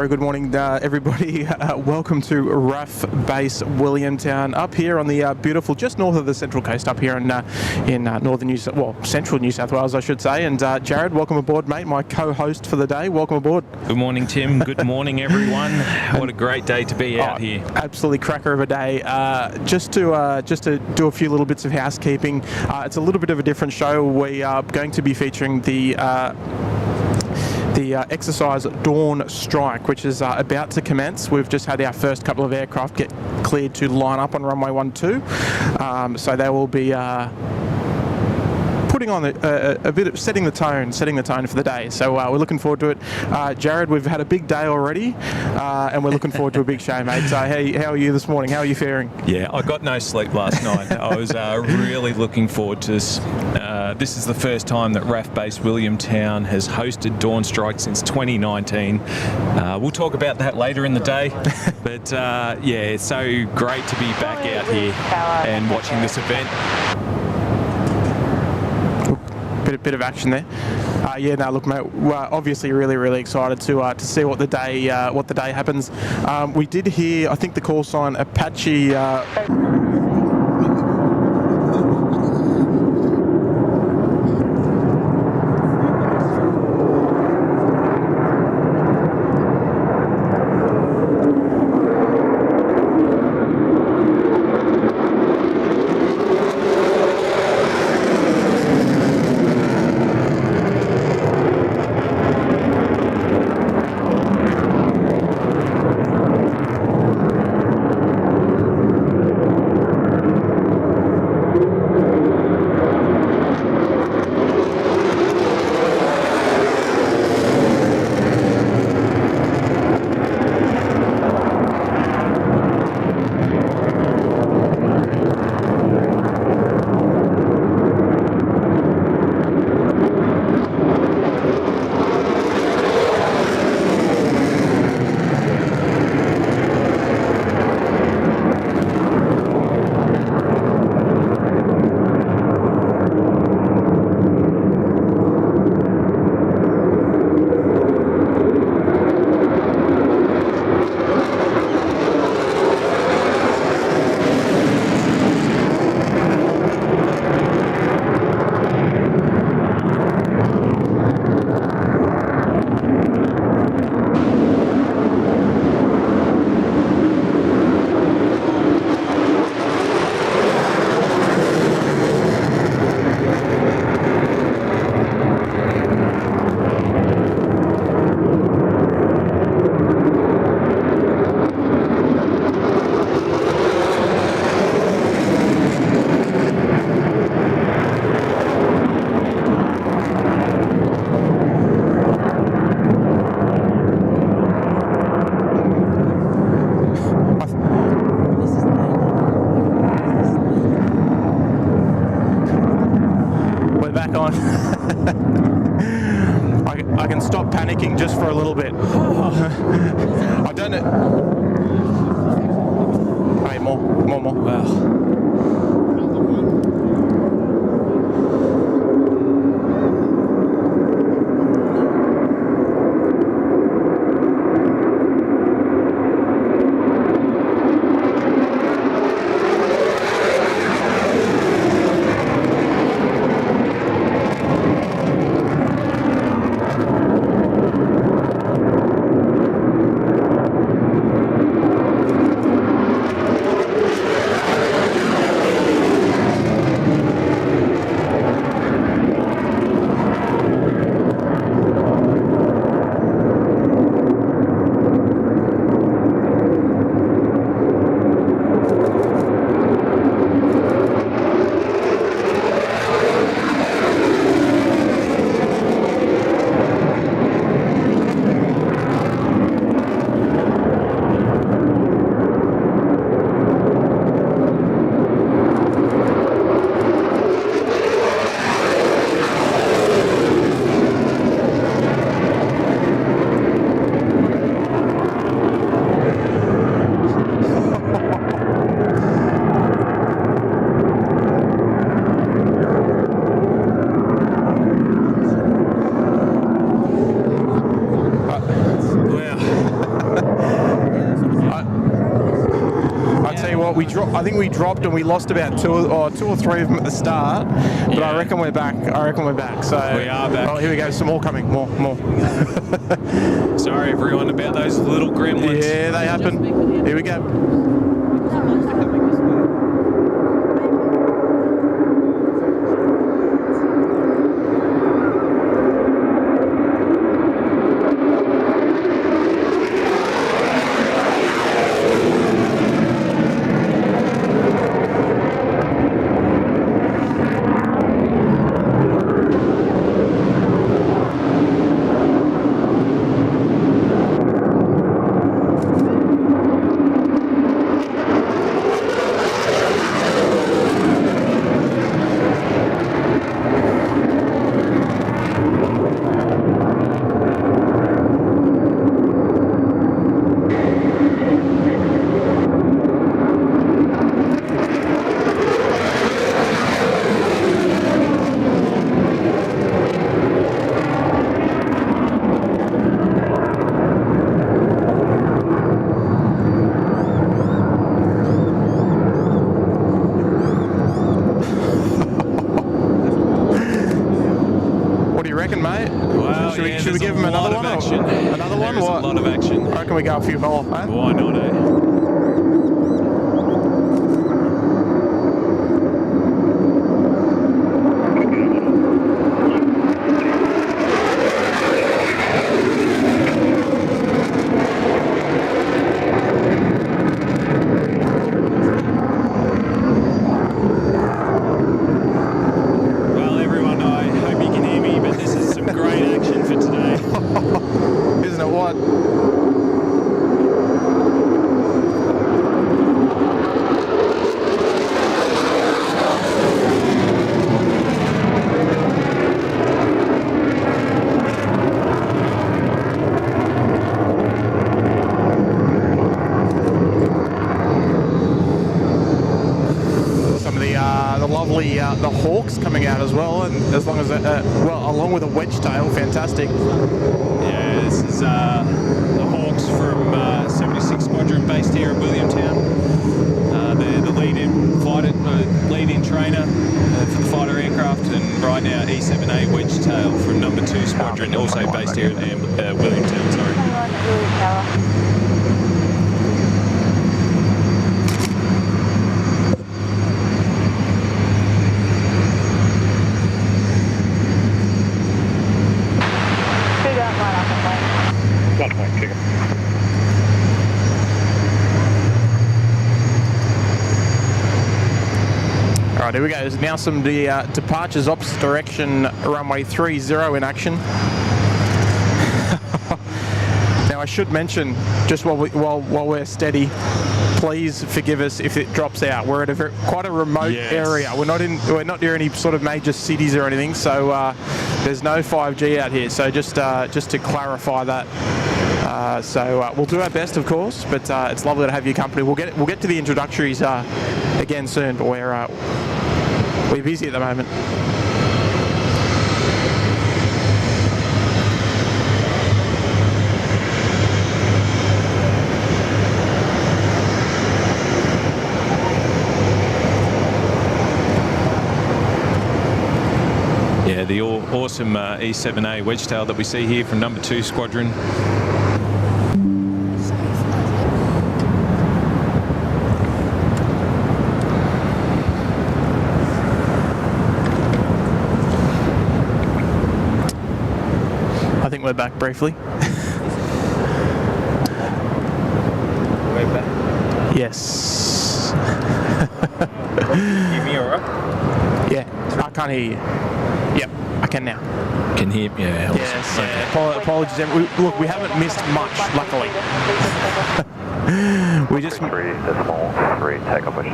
Very good morning, everybody. Welcome to RAAF Base Williamtown, up here on the beautiful, just north of the Central Coast, up here in northern central New South Wales, I should say. And Jaryd, welcome aboard, mate. My co-host for the day. Welcome aboard. Good morning, Tim. Good morning, everyone. What a great day to be out here. Absolutely cracker of a day. Just to do a few little bits of housekeeping. It's a little bit of a different show. We are going to be featuring the exercise Dawn Strike, which is about to commence. We've just had our first couple of aircraft get cleared to line up on runway 12, so they will be putting on a bit of setting the tone for the day. So we're looking forward to it. Jaryd, we've had a big day already, and we're looking forward to a big show, mate. So how are you this morning? How are you faring? Yeah, I got no sleep last night. I was really looking forward to this. This is the first time that RAAF Base Williamtown has hosted Dawn Strike since 2019. We'll talk about that later in the day. But yeah, it's so great to be back out here and watching this event. Bit of action there. Yeah, no, look, mate. We're obviously really excited to see what the day happens. We did hear, I think, the call sign Apache. I can stop panicking just for a little bit. I don't know. Hey, more. Wow. I think we dropped and we lost about two or three of them at the start. But Yeah. I reckon we're back. So We are back. Oh, here we go. Some more coming. More. Sorry, everyone, about those little gremlins. Yeah, they happen. Here we go. Should we give him another one? Another one? There's a lot of action. I reckon we go a few more, eh? Why not, eh? Well, everyone, I hope you can hear me, but this is some great action for today. Isn't it what? Some of the lovely the hawks coming out as well, and as long as along with a wedge tail, fantastic. Yeah, this is the Hawks from 76 Squadron based here in Williamtown. They're the lead-in fighter, lead-in trainer for the fighter aircraft, and right now E7A Wedgetail from number 2 Squadron, also based here in Williamtown. Sorry. Alright, here we go. There's now some departures opposite direction, runway 30 in action. Now I should mention, just while we're steady, please forgive us if it drops out. We're at quite a remote area. We're not near any sort of major cities or anything, so there's no 5G out here. So just to clarify that. We'll do our best, of course, but it's lovely to have your company. We'll get to the introductories again soon, but we're busy at the moment. Yeah, the awesome E7A Wedgetail that we see here from number 2 Squadron. I think we're back briefly. We're back. Yes. Hear me all right? Yeah, I can't hear you. Yep, I can now. Can hear me? Yeah. Awesome. Yes. Okay. Apologies. Look, we haven't missed much, luckily. We just 3 takeoff wishes.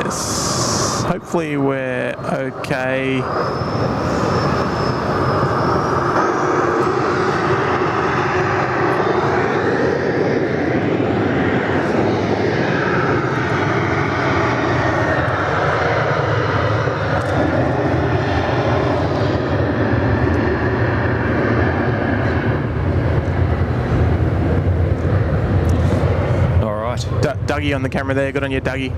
Yes. Hopefully we're okay. Dougie on the camera there. Good on you, Dougie.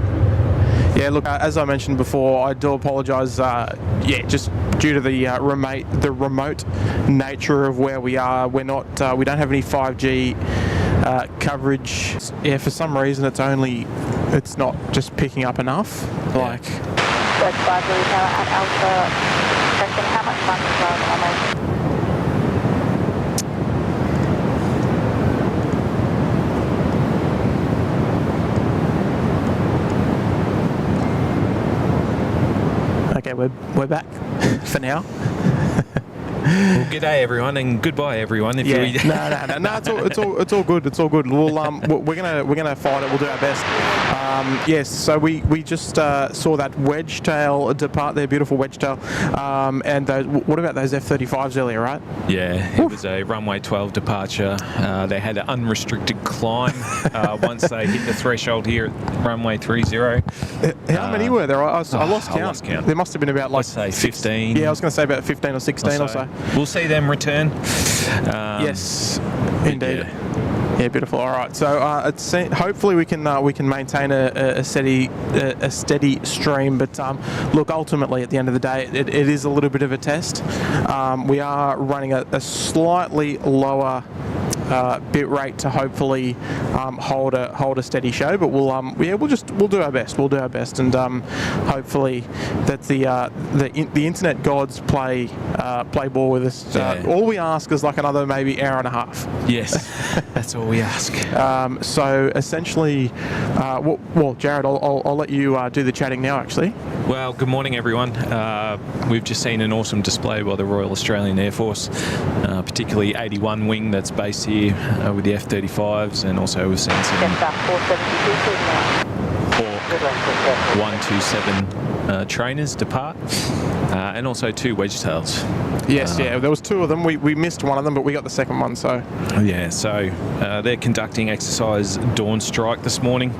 Yeah, look, as I mentioned before, I do apologise. Just due to the remote nature of where we are, we don't have any 5G coverage. Yeah, for some reason it's not just picking up enough. Like. SydSquad, Williamtown at Alpha. Question, how much fun is on Okay, we're back for now. Well, g'day everyone and goodbye everyone. No, it's all good. It's all good. We're gonna fight it. We'll do our best. Yes. So we just saw that wedge tail depart there, beautiful wedge tail. And what about those F-35s earlier, right? Yeah, it was a runway 12 departure. They had an unrestricted climb once they hit the threshold here at runway 30. How many were there? I lost count. I lost count. There must have been about like let's say 15. Yeah, I was going to say about 15 or 16 or so. We'll see them return. Yes, indeed. Yeah, beautiful. All right, so hopefully we can maintain a steady stream. But look, ultimately at the end of the day, it is a little bit of a test. We are running a slightly lower bit rate to hopefully hold a steady show, but we'll do our best. We'll do our best, and hopefully that the internet gods play ball with us. All we ask is like another maybe hour and a half. Yes, that's all we ask. So essentially, Jaryd, I'll let you do the chatting now. Actually. Well, good morning everyone. We've just seen an awesome display by the Royal Australian Air Force, particularly 81 wing that's based here with the F-35s, and also we've seen some Hawk 127 trainers depart, and also 2 wedge tails. Yes, there was 2 of them. We missed one of them, but we got the second one. So yeah, so they're conducting exercise Dawn Strike this morning.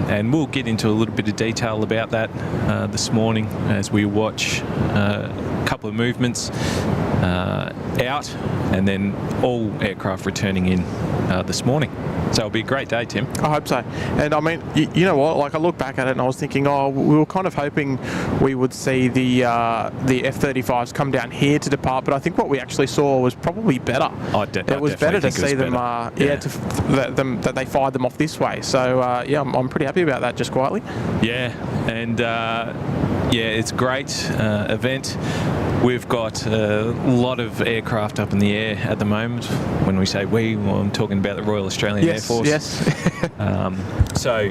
And we'll get into a little bit of detail about that this morning as we watch a couple of movements out, and then all aircraft returning in this morning. So it'll be a great day, Tim. I hope so. And I mean, you know what? Like, I look back at it and I was thinking, we were kind of hoping we would see the F-35s come down here to depart, but I think what we actually saw was probably better. It was better to see them, that they fired them off this way. So I'm pretty happy about that, just quietly. Yeah, and it's a great event. We've got a lot of aircraft up in the air at the moment. When we say I'm talking about the Royal Australian Air Force. Yes. So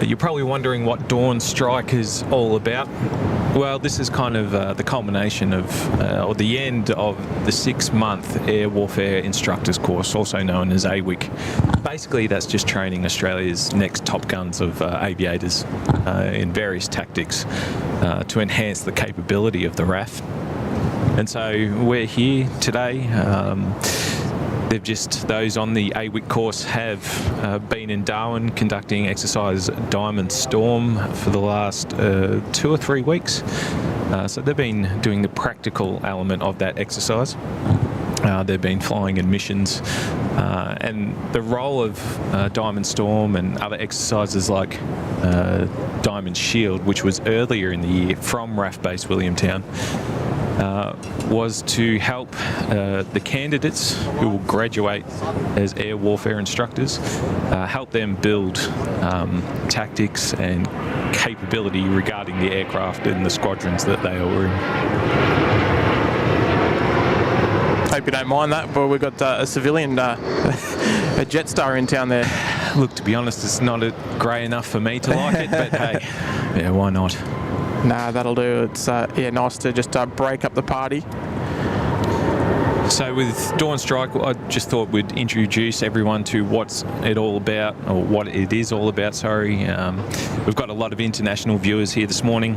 you're probably wondering what Dawn Strike is all about. Well, this is kind of the culmination of, or the end of the 6-month Air Warfare Instructors course, also known as AWICK. Basically, that's just training Australia's next top guns of aviators in various tactics to enhance the capability of the RAAF. And so we're here today. Those on the AWICK course have been in Darwin conducting exercise Diamond Storm for the last 2 or 3 weeks. So they've been doing the practical element of that exercise. They've been flying in missions, and the role of Diamond Storm and other exercises like Diamond Shield, which was earlier in the year from RAAF Base Williamtown, was to help the candidates who will graduate as air warfare instructors, help them build tactics and capability regarding the aircraft and the squadrons that they are in. Hope you don't mind that, but we've got a civilian, a Jetstar in town there. Look, to be honest, it's not grey enough for me to like it, but hey, yeah, why not? Nah, that'll do. It's nice to just break up the party. So with Dawn Strike, I just thought we'd introduce everyone to what's it all about, or what it is all about, sorry. We've got a lot of international viewers here this morning.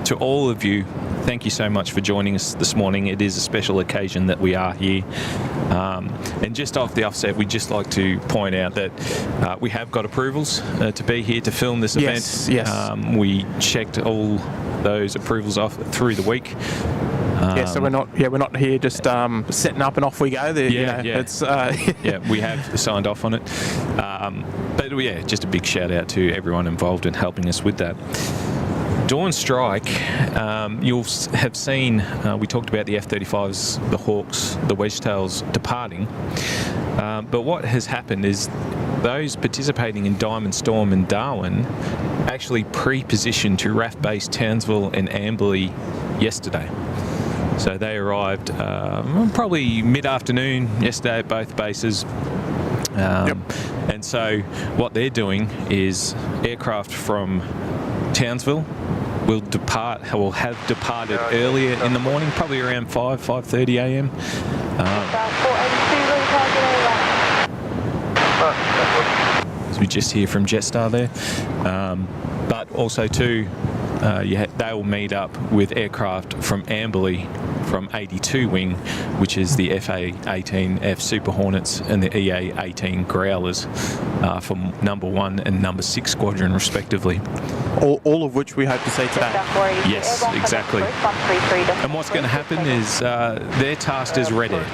To all of you, thank you so much for joining us this morning. It is a special occasion that we are here. And just off the offset, we'd just like to point out that we have got approvals to be here to film this event. Yes. We checked all those approvals off through the week. So we're not here just setting up and off we go. It's yeah, we have signed off on it. But yeah, just a big shout out to everyone involved in helping us with that. Dawn Strike, you'll have seen, we talked about the F-35s, the Hawks, the Wedgetails departing. But what has happened is those participating in Diamond Storm and Darwin actually pre-positioned to RAAF base Townsville and Amberley yesterday. So they arrived probably mid-afternoon yesterday at both bases. And so what they're doing is aircraft from Townsville will have departed earlier in the morning, probably around 5:30 a.m. As we just hear from Jetstar there. But also too, they will meet up with aircraft from Amberley from 82 Wing, which is the FA-18F Super Hornets and the EA-18 Growlers from number 1 and number 6 Squadron respectively. All of which we hope to see today. Yes, exactly. And what's going to happen is they're tasked as Red Air.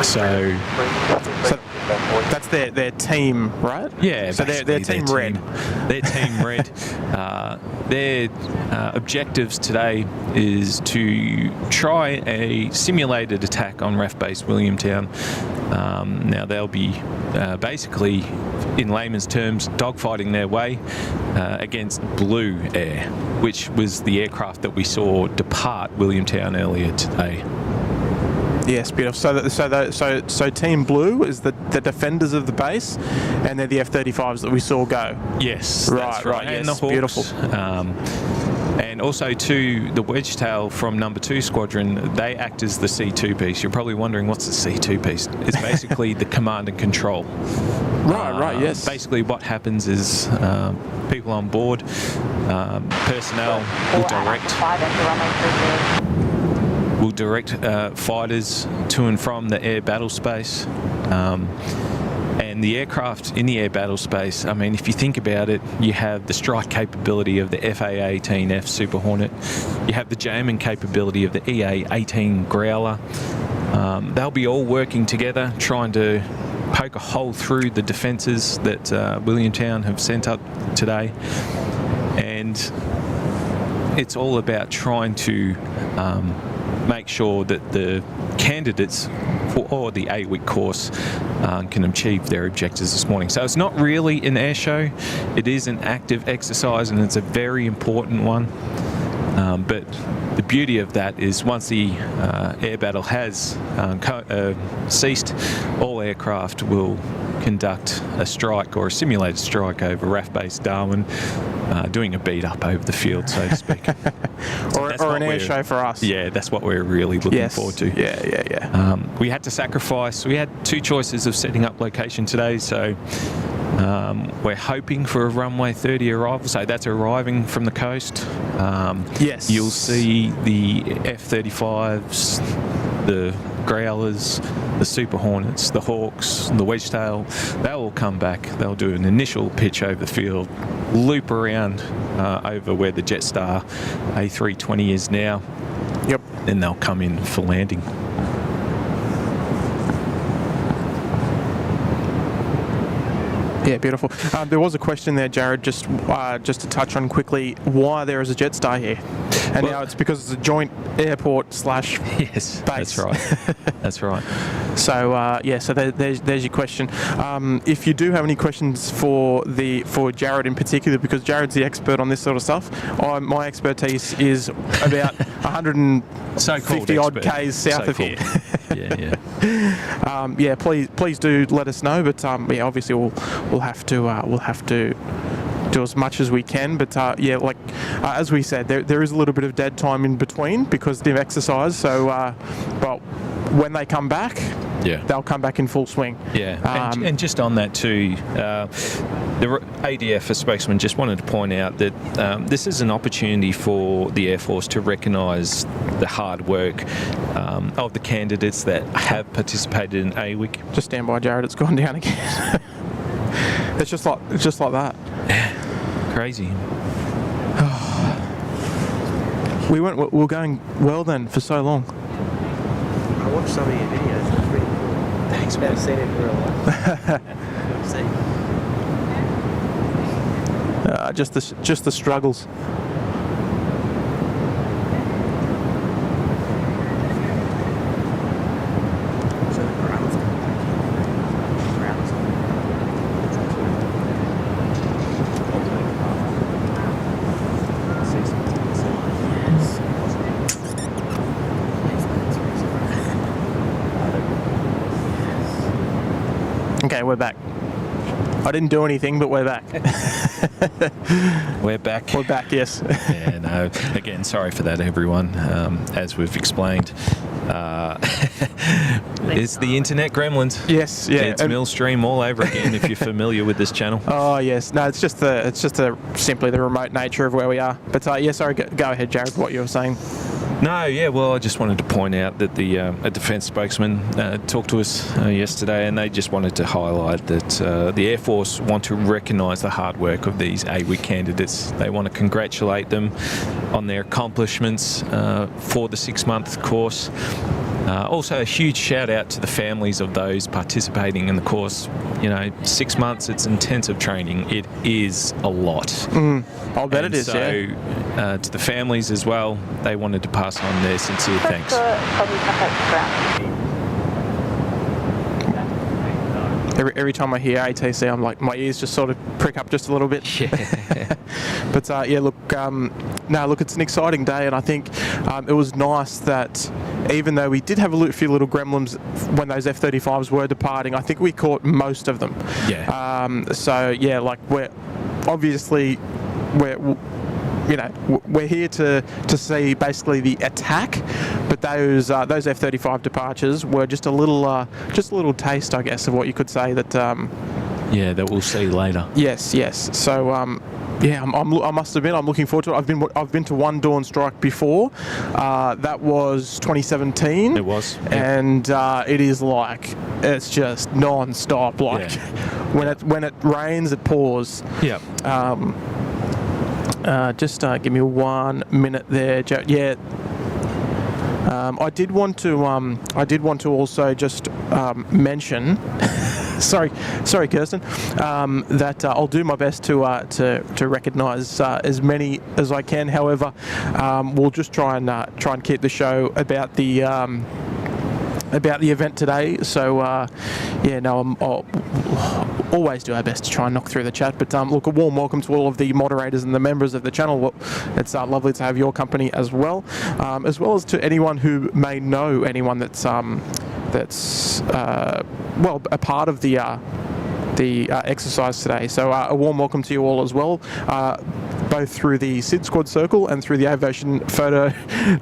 So that's their team, right? Yeah, so they're team Red. Their team Red. Their objectives today is to try a simulated attack on RAAF base Williamtown. Now they'll be basically, in layman's terms, dogfighting their way against Blue Air, which was the aircraft that we saw depart Williamtown earlier today. Yes, beautiful. So Team Blue is the defenders of the base, and they're the F-35s that we saw go. Yes, that's right. Yes, and the Hawks, beautiful. And also too, the Wedgetail from number 2 Squadron, they act as the C2 piece. You're probably wondering, what's the C2 piece? It's basically the command and control. Right, yes. Basically what happens is people on board, personnel will direct fighters to and from the air battle space. And the aircraft in the air battle space, I mean, if you think about it, you have the strike capability of the FA-18F Super Hornet, you have the jamming capability of the EA-18 Growler. They'll be all working together, trying to poke a hole through the defences that Williamtown have sent up today. And it's all about trying to make sure that the candidates for the AWICK course can achieve their objectives this morning. So it's not really an air show, it is an active exercise, and it's a very important one. But the beauty of that is once the air battle has ceased, all aircraft will conduct a strike or a simulated strike over RAAF base Darwin, doing a beat up over the field, so to speak. or an air show for us. Yeah, that's what we're really looking forward to. Yeah. We had to sacrifice. We had 2 choices of setting up location today, so we're hoping for a runway 30 arrival, so that's arriving from the coast. Yes. You'll see the F-35s, the Growlers, the Super Hornets, the Hawks, the Wedgetail. They'll all come back. They'll do an initial pitch over the field, loop around over where the Jetstar A320 is now. Yep. Then they'll come in for landing. Yeah, beautiful. There was a question there, Jaryd, just to touch on quickly why there is a Jetstar here. And now it's because it's a joint airport / yes, base. That's right. That's right. So so there's your question. If you do have any questions for Jaryd in particular, because Jaryd's the expert on this sort of stuff, my expertise is about 150 odd k's south of here. Yeah. Please do let us know. But obviously we'll have to do as much as we can, but as we said, there is a little bit of dead time in between because of exercise. So, but when they come back, they'll come back in full swing. Yeah, and just on that too, the ADF, a spokesman, just wanted to point out that this is an opportunity for the Air Force to recognise the hard work of the candidates that have participated in AWICK. Just stand by, Jaryd. It's gone down again. It's just like that. Yeah, crazy. We were going well then for so long. I watched some of your videos. It's pretty cool. Thanks, Never man. seen it in real life. See? Just the struggles. So the ground's Okay, we're back. I didn't do anything, but we're back. We're back. We're back, yes. Yeah, no. Again, sorry for that, everyone. As we've explained, it's the internet gremlins. Yes, yeah. It's and- Millstream all over again. If you're familiar with this channel. Oh yes, no, it's just simply the remote nature of where we are. But yeah, sorry, go ahead, Jaryd. What you were saying? No, yeah, well, I just wanted to point out that a defence spokesman talked to us yesterday, and they just wanted to highlight that the Air Force want to recognise the hard work of these AWICK candidates. They want to congratulate them on their accomplishments for the 6-month course. Also, a huge shout out to the families of those participating in the course. 6 months, it's intensive training. It is a lot. I'll bet And it is, so, yeah. to the families as well, they wanted to pass on their sincere thanks. Probably contact ground. Every time I hear ATC, I'm like, my ears just sort of prick up just a little bit. Yeah. But yeah, look, it's an exciting day, and I think it was nice that even though we did have a few little gremlins when those F-35s were departing, I think we caught most of them. Yeah. So yeah, like we're here to see basically the attack, but those F-35 departures were just a little taste, I guess, of what you could say that. Yeah, that we'll see later. Yes. So yeah, I must admit I'm looking forward to it. I've been to one Dawn Strike before. That was 2017. It was. Yep. And it is like it's just non-stop. Like when it rains, it pours. Yep. Just give me 1 minute there, Jaryd. Yeah. I did want to also just mention. Sorry, Kirsten. That I'll do my best to recognise as many as I can. However, we'll just try and keep the show about the event today. So I'll always do our best to try and knock through the chat. But look, a warm welcome to all of the moderators and the members of the channel. Well, it's lovely to have your company as well as to anyone who may know anyone that's a part of the exercise today. So a warm welcome to you all as well, both through the SydSquad circle and through the Aviation Photo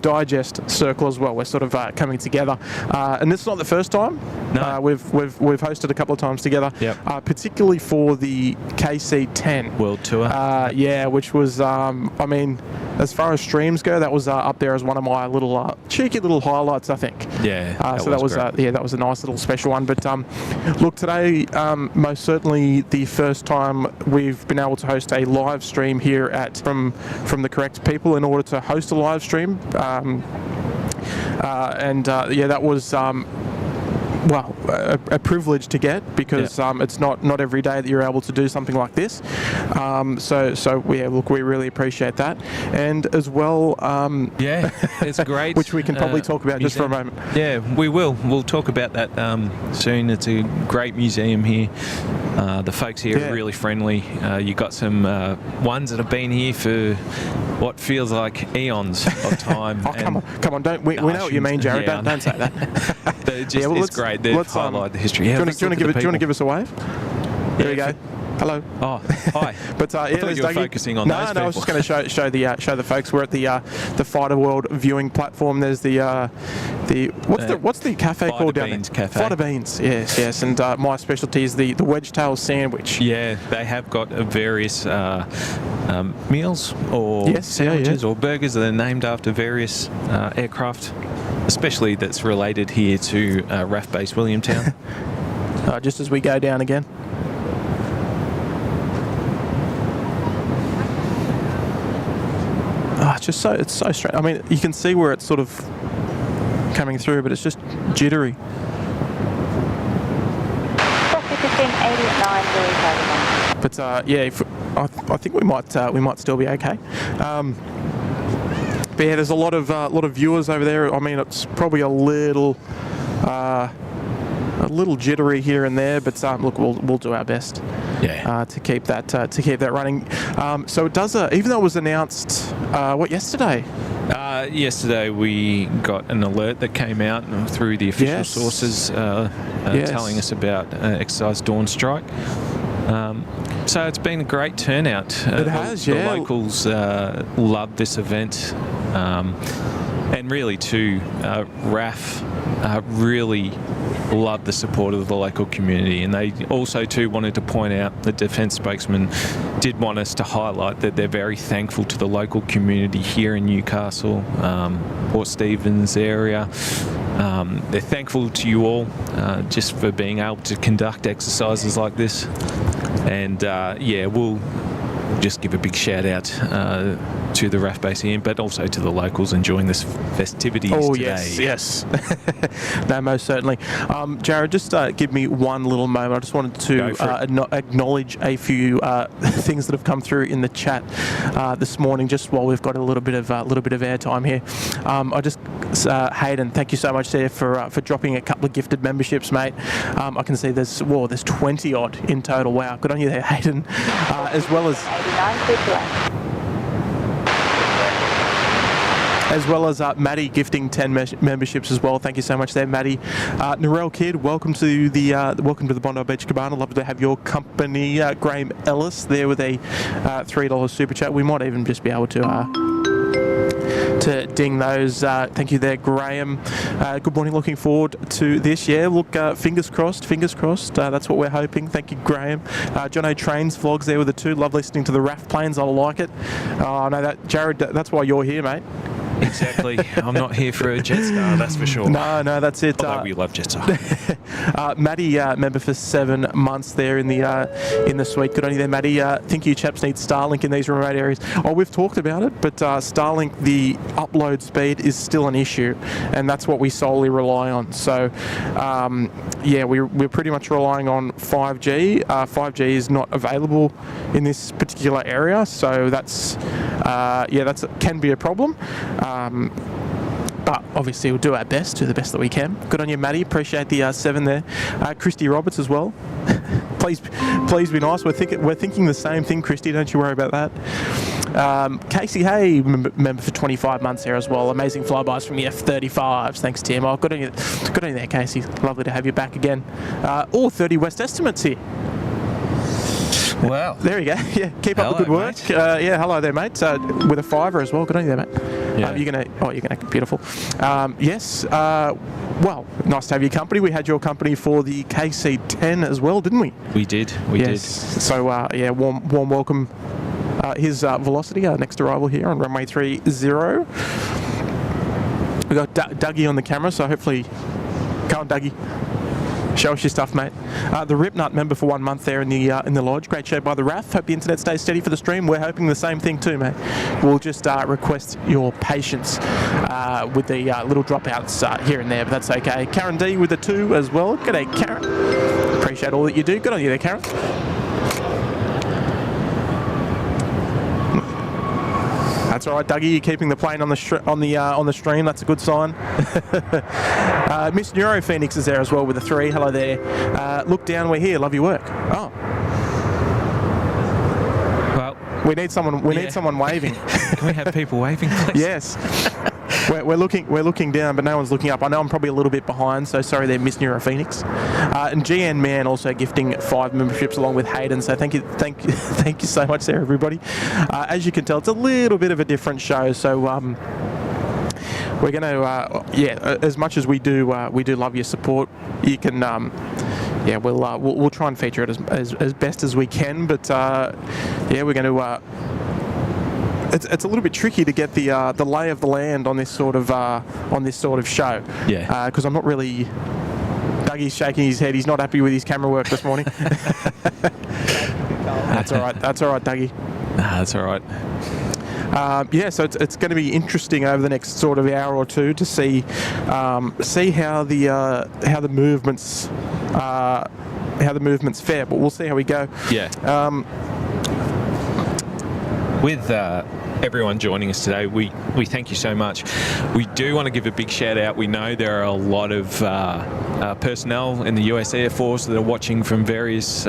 Digest circle as well. We're sort of coming together, and this is not the first time. No. We've hosted a couple of times together, Yep. Particularly for the KC10 World Tour. yeah, which was as far as streams go, that was up there as one of my little cheeky little highlights, I think. Yeah, So that was that was a nice little special one. But look, today most certainly the first time we've been able to host a live stream here from the correct people in order to host a live stream. That was a privilege to get, because it's not every day that you're able to do something like this. We really appreciate that, and as well, yeah, it's great. which we can probably talk about just for a moment. Yeah, we will. We'll talk about that soon. It's a great museum here. The folks here are really friendly. You got some ones that have been here for what feels like eons of time. Oh, come on! We know what you mean, Jaryd. Yeah, don't say that. It's great. They've highlighted the history. Do you want to give us a wave? There we go. Hello. Oh, hi. But I thought you were focusing on those people. No, I was just going to show the folks. We're at the Fighter World viewing platform. There's what's the cafe called down there? Cafe. Fighter Beans. Yes. And my specialty is the wedge tail sandwich. Yeah, they have got various meals or sandwiches or burgers that are named after various aircraft, especially that's related here to RAAF Base Williamtown. Just as we go down again. it's so strange. I mean, you can see where it's sort of coming through, but it's just jittery. But yeah, I think we might still be okay. But yeah, there's a lot of viewers over there. I mean, it's probably a little jittery here and there, but look, we'll do our best. Yeah. To keep that running. So it does. Even though it was announced yesterday. Yesterday we got an alert that came out through the official sources telling us about exercise Dawn Strike. So it's been a great turnout. It has, the locals love this event, and really too, RAAF really love the support of the local community, and they also too wanted to point out, the defence spokesman did want us to highlight that they're very thankful to the local community here in Newcastle, Port Stephens area. They're thankful to you all just for being able to conduct exercises like this, and we'll just give a big shout out to the RAAF base here, but also to the locals enjoying this festivities today. Yes. No, most certainly. Jaryd, just give me one little moment. I just wanted to acknowledge a few things that have come through in the chat this morning, just while we've got a little bit of airtime here. Hayden, thank you so much there for dropping a couple of gifted memberships, mate. I can see there's 20 odd in total. Wow, good on you there, Hayden. As well as Maddie gifting 10 memberships as well. Thank you so much there, Maddie. Narelle Kidd, welcome to the Bondi Beach Cabana. Love to have your company. Graham Ellis there with a $3 super chat. We might even just be able to ding those. Thank you there, Graham. Good morning, looking forward to this. Yeah, look, fingers crossed. That's what we're hoping. Thank you, Graham. John O Trains vlogs there with the 2. Love listening to the RAAF planes. I like it. I know that, Jaryd, that's why you're here, mate. Exactly. I'm not here for a Jetstar, that's for sure. No, that's it. Although we love Jetstar. Maddie, member for 7 months there in the suite. Good on you there, Maddie. Think you chaps need Starlink in these remote areas. Oh, we've talked about it, but Starlink, the upload speed is still an issue, and that's what we solely rely on. So, we're pretty much relying on 5G. 5G is not available in this particular area, so that can be a problem. But obviously we'll do our best, do the best that we can. Good on you, Maddie. Appreciate the 7 there. Christy Roberts as well. Please be nice. We're thinking the same thing, Christy. Don't you worry about that. Casey Hay, member for 25 months there as well. Amazing flybys from the F-35s. Thanks, Tim. Oh, good on you there, Casey. Lovely to have you back again. 30 West Estimates here. Wow. There you go. Yeah, keep up the good work. Hello there, mate. With a $5 as well. Good on you there, mate. Yeah. You're gonna beautiful. Yes. Well, nice to have your company. We had your company for the KC-10 as well, didn't we? We did. We did. So warm welcome. Here's Velocity, our next arrival here on runway 30. We got Dougie on the camera, so hopefully, come on, Dougie. Show us your stuff, mate. The Ripnut member for 1 month there in the lodge. Great show by the RAAF. Hope the internet stays steady for the stream. We're hoping the same thing too, mate. We'll just request your patience with the little dropouts here and there, but that's okay. Karen D with the 2 as well. G'day, Karen. Appreciate all that you do. Good on you there, Karen. That's all right, Dougie. You're keeping the plane on the stream. That's a good sign. Miss Neuro Phoenix is there as well with a 3. Hello there. Look down. We're here. Love your work. Oh. Well, we need someone. We need someone waving. Can we have people waving, please? Yes. We're looking down, but no one's looking up. I know I'm probably a little bit behind, so sorry there, Miss Neuro Phoenix. And GN Man also gifting 5 memberships along with Hayden. So thank you so much there, everybody. As you can tell, it's a little bit of a different show. So we're going to, as much as we do love your support. You can, we'll try and feature it as best as we can. But we're going to. It's a little bit tricky to get the lay of the land on this sort of show. Yeah. Because I'm not really. Dougie's shaking his head. He's not happy with his camera work this morning. That's all right. That's all right, Dougie. That's all right. So it's going to be interesting over the next sort of hour or two to see how the movements fare. But we'll see how we go. Yeah. With everyone joining us today, we thank you so much. We do want to give a big shout out. We know there are a lot of personnel in the US Air Force that are watching from various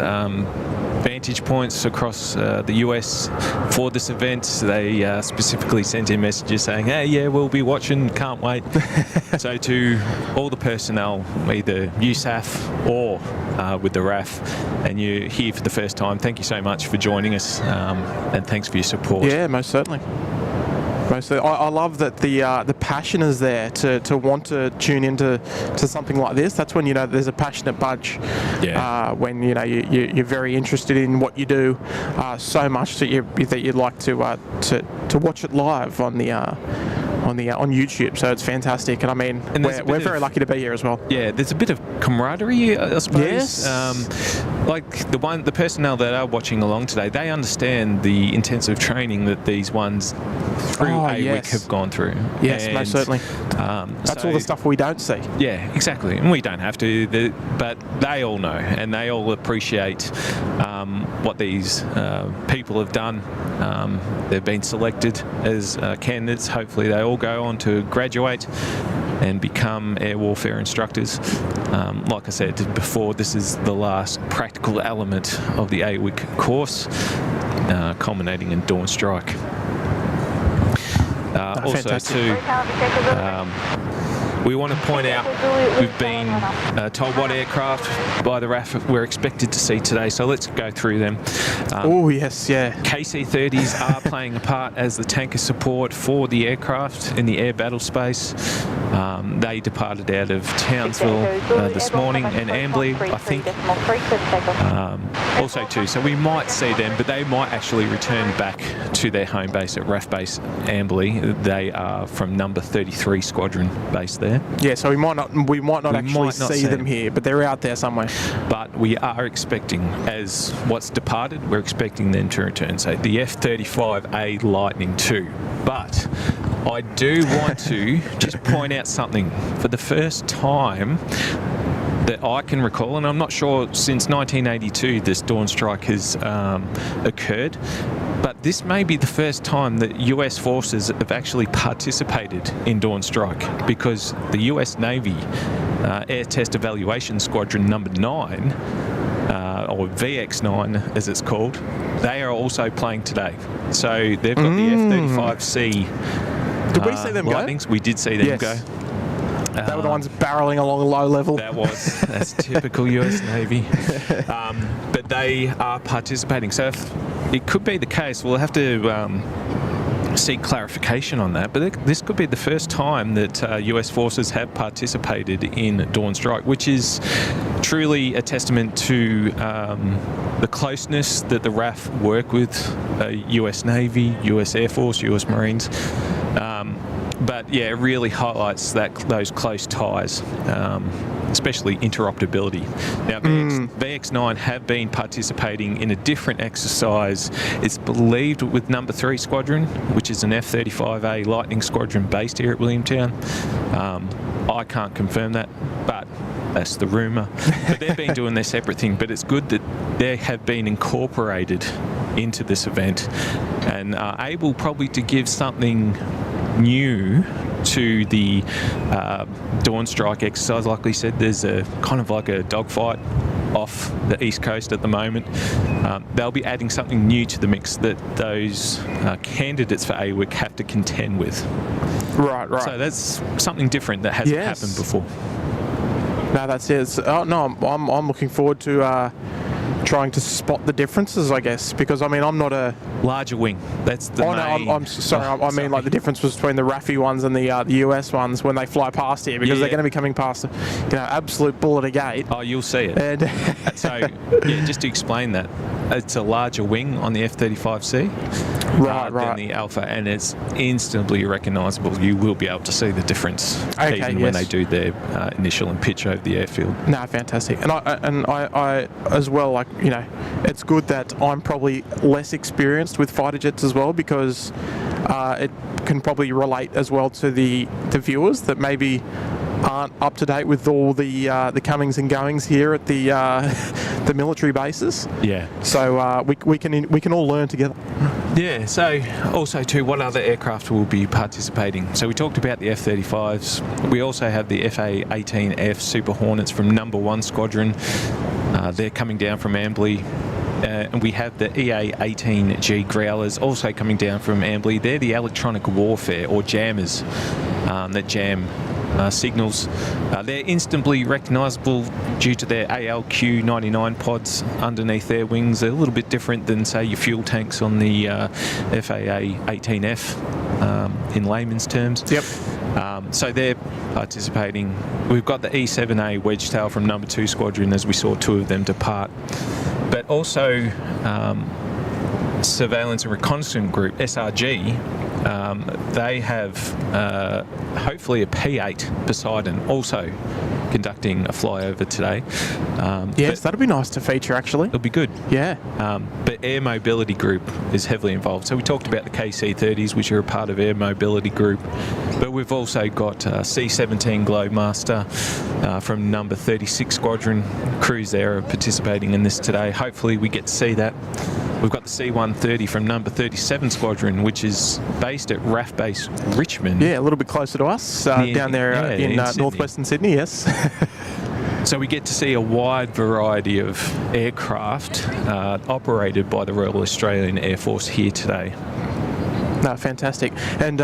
vantage points across the US for this event. They specifically sent in messages saying, hey, yeah, we'll be watching, can't wait. So to all the personnel, either USAF or with the RAAF, and you're here for the first time, thank you so much for joining us, and thanks for your support. Yeah, most certainly. I love that the passion is there to want to tune into something like this. That's when you know there's a passionate bunch. Yeah. When you know you're very interested in what you do so much that you'd like to watch it live on YouTube. So it's fantastic, and I mean we're very lucky to be here as well. Yeah, there's a bit of camaraderie, I suppose. Yes. Like the personnel that are watching along today, they understand the intensive training that these ones through AWICK have gone through. Yes, and, most certainly. That's all the stuff we don't see. Yeah, exactly. And we don't have to, but they all know, and they all appreciate what these people have done. They've been selected as candidates. Hopefully they all go on to graduate and become air warfare instructors. Like I said before, this is the last practical element of the AWICK course, culminating in Dawn Strike. Also too, we want to point out we've been told what aircraft by the RAAF we're expected to see today, so let's go through them. Oh yes, yeah. KC-30s are playing a part as the tanker support for the aircraft in the air battle space. They departed out of Townsville this morning, and Ambley, I think, also too. So we might see them, but they might actually return back to their home base at RAAF Base Ambley. They are from number 33 Squadron base there. Yeah, so we might not actually see them here, but they're out there somewhere. But we are expecting, as what's departed, we're expecting them to return. So the F-35A Lightning II. But I do want to just point out something. For the first time that I can recall, and I'm not sure since 1982 this Dawn Strike has occurred, but this may be the first time that US forces have actually participated in Dawn Strike, because the US Navy Air Test Evaluation Squadron number 9, or VX9 as it's called, they are also playing today. So they've got the F-35C Did we see them Lightnings. We did see them go. They were the ones barreling along a low level. That's typical US Navy. But they are participating. So if it could be the case, we'll have to seek clarification on that. But this could be the first time that US forces have participated in Dawn Strike, which is truly a testament to the closeness that the RAAF work with US Navy, US Air Force, US Marines. But yeah, it really highlights those close ties, especially interoperability. Now, VX9 have been participating in a different exercise. It's believed with number 3 Squadron, which is an F-35A Lightning Squadron based here at Williamtown. I can't confirm that, but that's the rumour. But they've been doing their separate thing, but it's good that they have been incorporated into this event and are able probably to give something new to the Dawn Strike exercise. Like we said, there's a kind of like a dogfight off the East Coast at the moment. They'll be adding something new to the mix that those candidates for AWICK have to contend with. Right. So that's something different that hasn't happened before. No, that's it. I'm looking forward to trying to spot the differences, I guess, because I mean I'm not a larger wing. That's the main. I'm sorry. I mean like the difference between the RAAFy ones and the US ones when they fly past here, because they're going to be coming past, absolute bullet a gate. Oh, you'll see it. And so just to explain that, it's a larger wing on the F-35C than the Alpha, and it's instantly recognisable. You will be able to see the difference even when they do their initial and pitch over the airfield. No, fantastic. And I as well, like, it's good that I'm probably less experienced with fighter jets as well, because it can probably relate as well to the viewers that maybe aren't up to date with all the comings and goings here at the the military bases. Yeah. So we can all learn together. Yeah, so also too, what other aircraft will be participating? So we talked about the F-35s. We also have the FA-18F Super Hornets from number 1 Squadron. They're coming down from Ambley. And we have the EA-18G Growlers also coming down from Ambley. They're the electronic warfare, or jammers, that jam signals. They're instantly recognisable due to their ALQ-99 pods underneath their wings. They're a little bit different than, say, your fuel tanks on the FAA-18F in layman's terms. Yep. So they're participating. We've got the E-7A Wedgetail from number 2 Squadron, as we saw 2 of them depart. But also Surveillance and Reconnaissance Group, SRG, they have hopefully a P-8 Poseidon also conducting a flyover today. Yes, that'd be nice to feature, actually. It'll be good. Yeah. But Air Mobility Group is heavily involved. So we talked about the KC-30s, which are a part of Air Mobility Group. But we've also got C-17 Globemaster from number 36 Squadron. Crews there are participating in this today. Hopefully we get to see that. We've got the C-130 from number 37 Squadron, which is based at RAAF Base Richmond. Yeah, a little bit closer to us, down there in northwestern Sydney, yes. So we get to see a wide variety of aircraft operated by the Royal Australian Air Force here today. No, fantastic. And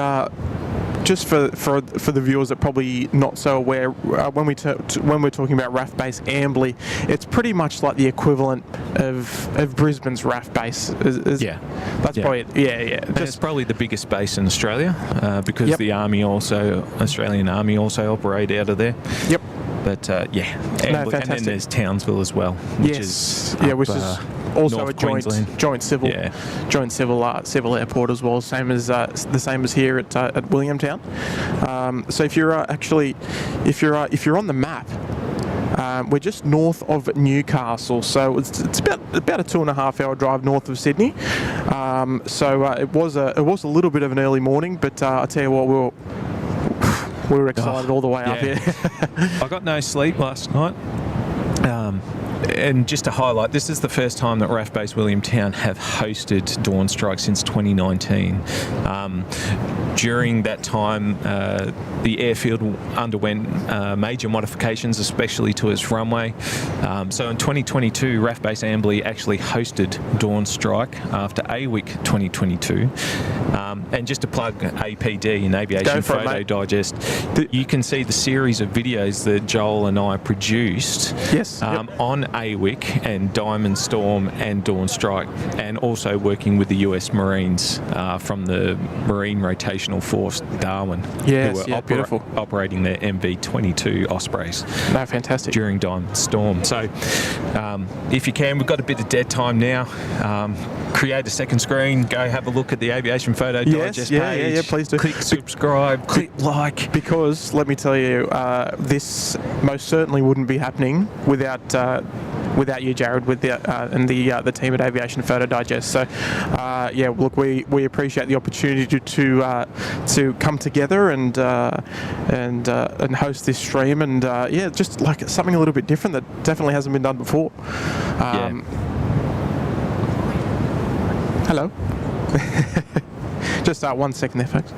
just for the viewers that are probably not so aware, when we're talking about RAAF Base Ambley, it's pretty much like the equivalent of Brisbane's RAAF Base. That's probably it. Yeah. It's probably the biggest base in Australia because the Australian Army also operate out of there. Yep. But Ambley, and then there's Townsville as well, which is also North a joint civil airport as well, the same as here at Williamtown. So if you're on the map, we're just north of Newcastle, so it's about a 2.5 hour drive north of Sydney. So it was a little bit of an early morning, but I tell you what, we were excited all the way up here. I got no sleep last night. And just to highlight, this is the first time that RAAF Base Williamtown have hosted Dawn Strike since 2019. During that time, the airfield underwent major modifications, especially to its runway. So in 2022, RAAF Base Ambley actually hosted Dawn Strike after AWICK 2022. And just to plug APD and Aviation Photo Digest, you can see the series of videos that Joel and I produced on AWICK and Diamond Storm and Dawn Strike, and also working with the US Marines from the Marine Rotational Force Darwin, who were operating their MV-22 Ospreys. No, fantastic. During Diamond Storm. So if you can, we've got a bit of dead time now. Create a second screen, go have a look at the Aviation Photo Digest page. Yeah, please do. Click subscribe, click like. Because, let me tell you, this most certainly wouldn't be happening without you, Jaryd, and the team at Aviation Photo Digest. So, look, we appreciate the opportunity to come together and host this stream, and just like something a little bit different that definitely hasn't been done before. Hello. Just 1 second there, folks.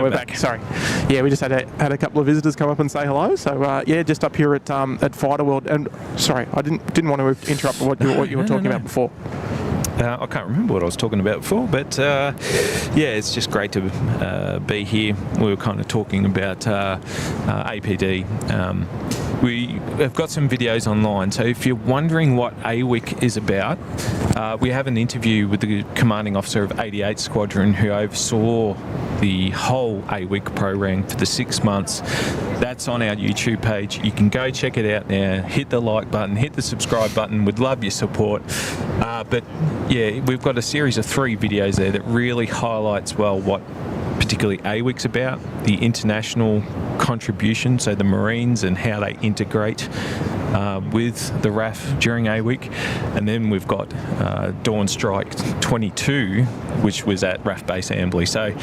we're back. Sorry. Yeah, we just had a couple of visitors come up and say hello. So yeah, just up here at Fighter World. And sorry, I didn't want to interrupt what you were talking about before. I can't remember what I was talking about before, but yeah, it's just great to be here. We were kind of talking about APD. We have got some videos online, so if you're wondering what AWICK is about, we have an interview with the commanding officer of 88 Squadron who oversaw the whole AWICK program for the 6 months. That's on our YouTube page. You can go check it out now. Hit the like button, hit the subscribe button. We'd love your support. But yeah, we've got a series of 3 videos there that really highlights well what particularly AWICK's about, the international contribution, so the Marines and how they integrate with the RAAF during AWICK. And then we've got Dawn Strike 22, which was at RAAF Base Ambley. So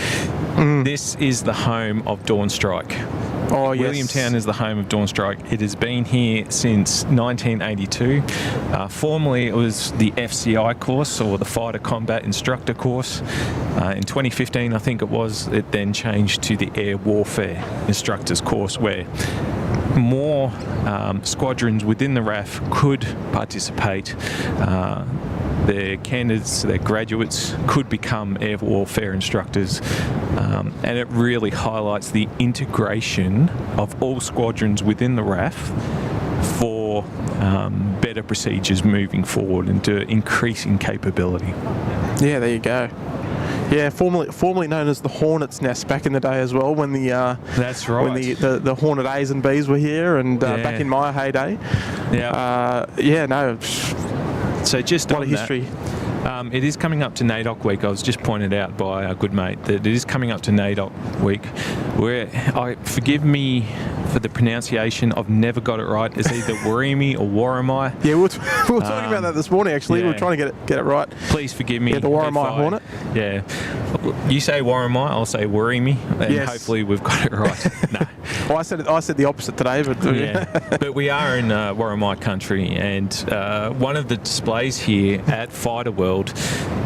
this is the home of Dawn Strike. Oh, yes. Williamtown is the home of Dawn Strike. It has been here since 1982. Formerly, it was the FCI course, or the Fighter Combat Instructor course. In 2015, I think it then changed to the Air Warfare Instructors course, where more squadrons within the RAAF could participate. Their candidates, their graduates could become air warfare instructors, and it really highlights the integration of all squadrons within the RAAF for better procedures moving forward and to increasing capability. Yeah, there you go. Yeah, formerly known as the Hornet's Nest back in the day as well, when the that's right, when the Hornet A's and B's were here, and back in my heyday. Yeah. No. So just what a history. It is coming up to NAIDOC week. I was just pointed out by a good mate that it is coming up to NAIDOC week, where forgive me for the pronunciation, I've never got it right. It's either Warimi or Warami. Yeah, we were talking about that this morning, actually. Yeah. We were trying to get it right. Please forgive me. Yeah, the Warami Hornet. Yeah. You say Warami, I'll say Warimi, and hopefully we've got it right. No. Well, I said the opposite today, but yeah. But we are in Warami country, and one of the displays here at Fighter World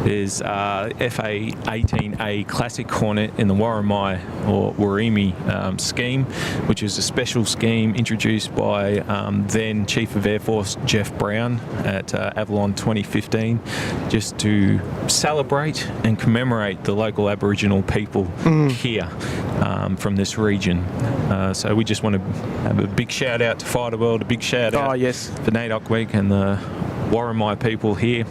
is FA-18A Classic Hornet in the Warami or Warimi scheme, which is a special scheme introduced by then Chief of Air Force Jeff Brown at Avalon 2015, just to celebrate and commemorate the local Aboriginal people here from this region. So we just want to have a big shout out to Fighter World, a big shout out for NAIDOC Week and the Warami people here.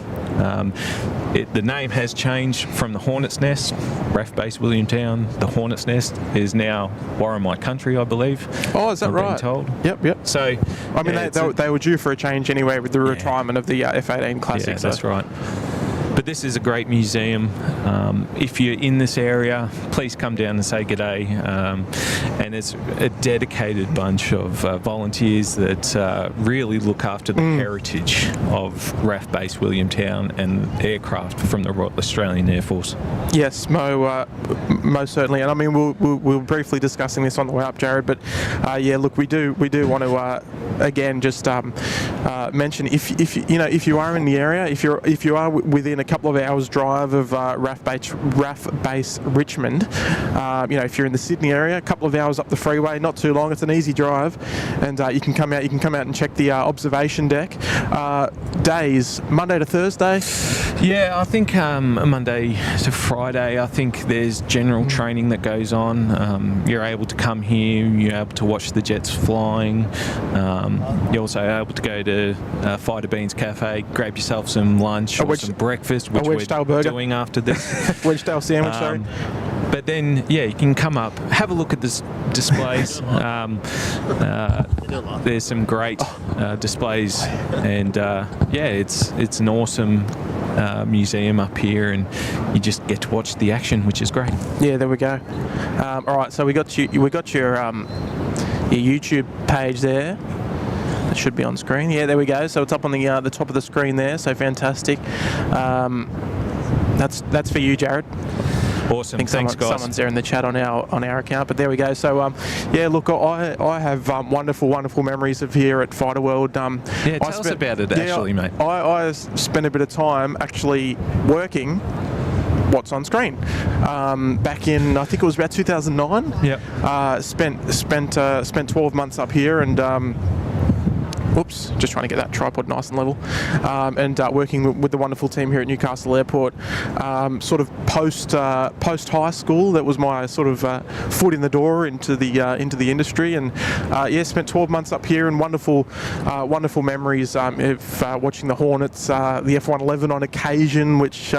The name has changed from the Hornet's Nest, RAAF Base Williamtown. The Hornet's Nest is now Warami country, I believe. Oh, is that right? Being told. Yep. So, I mean, they were due for a change anyway with the retirement of the F-18 Classic. Yeah, that's right. But this is a great museum. If you're in this area, please come down and say g'day. And it's a dedicated bunch of volunteers that really look after the heritage of RAAF Base Williamtown and aircraft from the Royal Australian Air Force. Yes, most certainly. And I mean, we'll briefly discussing this on the way up, Jaryd. But yeah, look, we do want to again just mention if you are in the area, if you are within a couple of hours drive of RAAF Base Richmond, if you're in the Sydney area, a couple of hours up the freeway, not too long. It's an easy drive, and you can come out and check the observation deck. Days Monday to Thursday. Yeah, I think Monday to Friday. I think there's general training that goes on. You're able to come here. You're able to watch the jets flying. You're also able to go to Fighter Beans Cafe, grab yourself some lunch or some breakfast, which we're doing after this. Wedgetail sandwich, sorry. But then, yeah, you can come up, have a look at this displays. There's some great displays, and it's an awesome museum up here, and you just get to watch the action, which is great. Yeah, there we go. All right, so we got your YouTube page there. It should be on screen. Yeah, there we go. So it's up on the top of the screen there. So fantastic. That's for you, Jaryd. Awesome. Thanks, guys. Someone's there in the chat on our account, but there we go. So yeah, look, I have wonderful memories of here at Fighter World. Tell us about it, actually, mate. I spent a bit of time actually working what's on screen. Back in, I think it was about 2009. Yep. Spent 12 months up here and. Oops, just trying to get that tripod nice and level, and working with the wonderful team here at Newcastle Airport. Sort of post high school, that was my sort of foot in the door into the industry, and spent 12 months up here, and wonderful memories of watching the Hornets, the F111 on occasion, which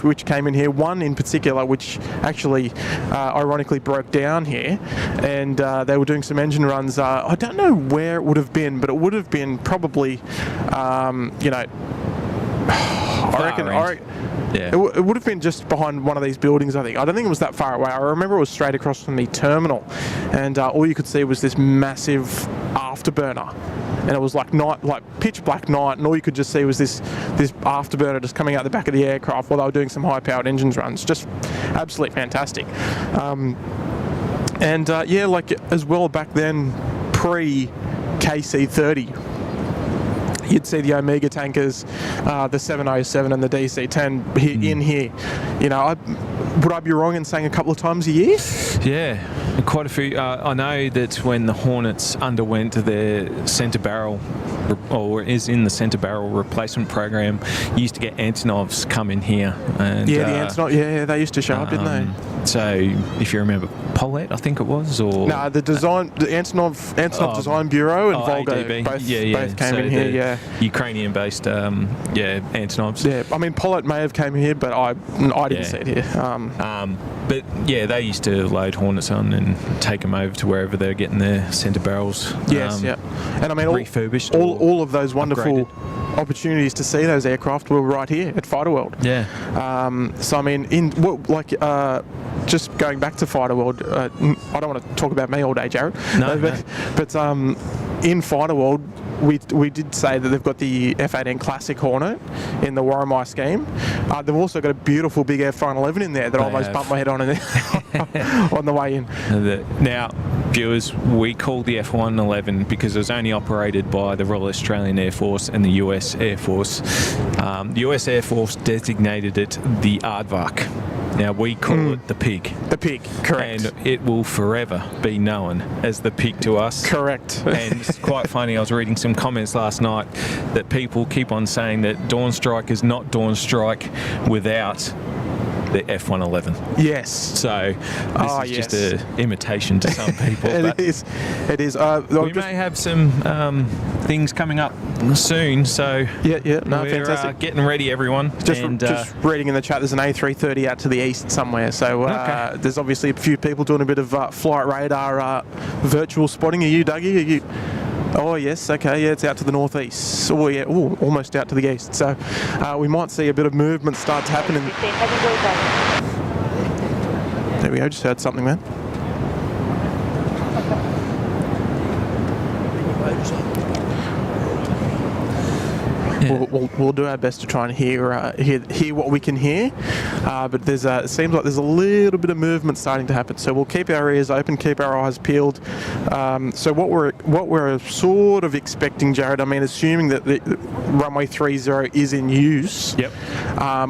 which came in here. One in particular, which actually ironically broke down here, and they were doing some engine runs. I don't know where it would have been, but it would have been probably, I reckon. Yeah. It would have been just behind one of these buildings, I think. I don't think it was that far away. I remember it was straight across from the terminal, and all you could see was this massive afterburner. And it was like night, like pitch black night, and all you could just see was this afterburner just coming out the back of the aircraft while they were doing some high-powered engines runs. Just absolutely fantastic. Like as well back then, pre-KC30, you'd see the Omega tankers, the 707 and the DC-10 in here. You know, would I be wrong in saying a couple of times a year? Yeah, quite a few. I know that when the Hornets underwent their centre barrel, or is in the centre barrel replacement program, you used to get Antonovs come in here. And, the Antonov, they used to show up, didn't they? So, if you remember, Paulette, I think it was, or no, the Antonov Design Bureau and Volga ADB. both came so in here. Yeah, Ukrainian-based, Antonovs. Yeah, I mean Paulette may have came here, but I didn't see it here. But yeah, they used to load Hornets on and take them over to wherever they're getting their centre barrels. Yes, and I mean refurbished. All of those wonderful upgraded opportunities to see those aircraft were right here at Fighter World. Yeah. So I mean, just going back to Fighter World, I don't want to talk about me all day, Jaryd. But in Fighter World, we did say that they've got the F-18 Classic Hornet in the Warramai scheme. They've also got a beautiful big F111 in there that I almost bumped my head on on the way in. Now, viewers, we call the F111 because it was only operated by the Royal Australian Air Force and the US Air Force. The US Air Force designated it the Aardvark. Now we call it the Pig. The Pig, correct. And it will forever be known as the Pig to us. Correct. And it's quite funny, I was reading some comments last night that people keep on saying that Dawn Strike is not Dawn Strike without the F111. Yes. So this is just an imitation to some people. It is. We may have some things coming up soon. So we're fantastic. Getting ready, everyone. Just reading in the chat, there's an A330 out to the east somewhere. So there's obviously a few people doing a bit of flight radar virtual spotting. Are you, Dougie? Are you? Oh yes, okay, yeah, it's out to the northeast. Oh yeah, almost out to the east. So we might see a bit of movement start to happen. There we go, just heard something, man. Yeah. We'll do our best to try and hear what we can hear, but it seems like there's a little bit of movement starting to happen. So we'll keep our ears open, keep our eyes peeled. So what we're sort of expecting, Jaryd, I mean, assuming that the runway 30 is in use, yep.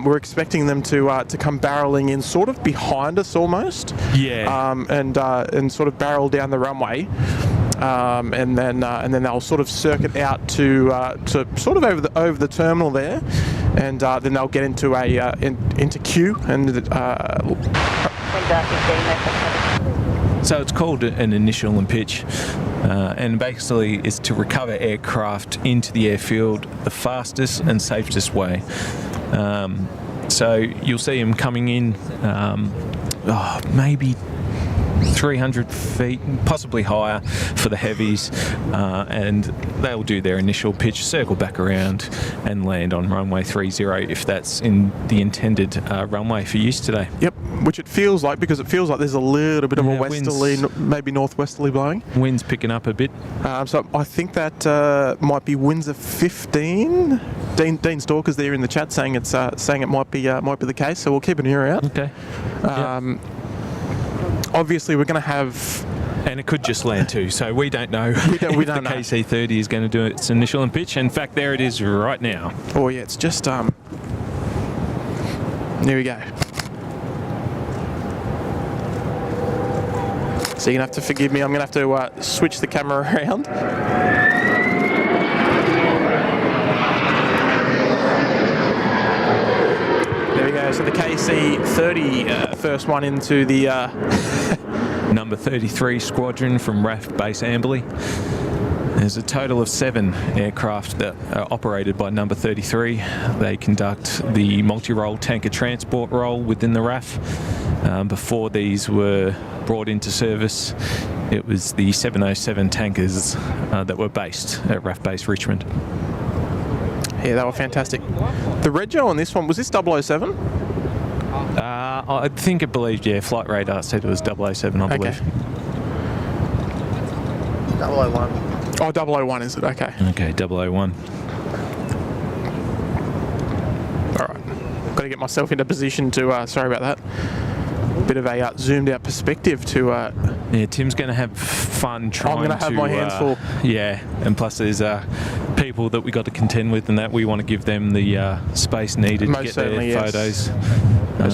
We're expecting them to come barreling in, sort of behind us almost. Yeah. And sort of barrel down the runway. And then they'll sort of circuit out to sort of over the terminal there, and then they'll get into into queue and. So it's called an initial and pitch, and basically it's to recover aircraft into the airfield the fastest and safest way. So you'll see them coming in, maybe 300 feet, possibly higher for the heavies, and they'll do their initial pitch, circle back around and land on runway 30 if that's in the intended runway for use today. Yep, which it feels like, because it feels like there's a little bit of a westerly, maybe northwesterly blowing. Wind's picking up a bit. So I think that might be winds of 15. Dean Stalker's there in the chat saying it might be the case, so we'll keep an ear out. Okay. Obviously, we're going to have... And it could just land too, so we don't know we don't if know. The KC30 is going to do its initial and pitch. In fact, there it is right now. Oh, yeah, it's just... Here we go. So you're going to have to forgive me. I'm going to have to switch the camera around. There we go. So the KC-30, first one into the... Number 33 Squadron from RAAF Base Amberley. There's a total of 7 aircraft that are operated by number 33. They conduct the multi-role tanker transport role within the RAAF. Before these were brought into service, it was the 707 tankers that were based at RAAF Base Richmond. Yeah, they were fantastic. The rego on this one, was this 007? I think it believed, yeah, flight radar said it was 007, I believe. 001. Oh, 001 is it? Okay. Okay, 001. All right. Got to get myself into position to, sorry about that. Bit of a zoomed out perspective to... Yeah, Tim's going to have fun trying to... I'm going to have my hands full. Yeah, and plus there's people that we got to contend with and that we want to give them the space needed to get their photos.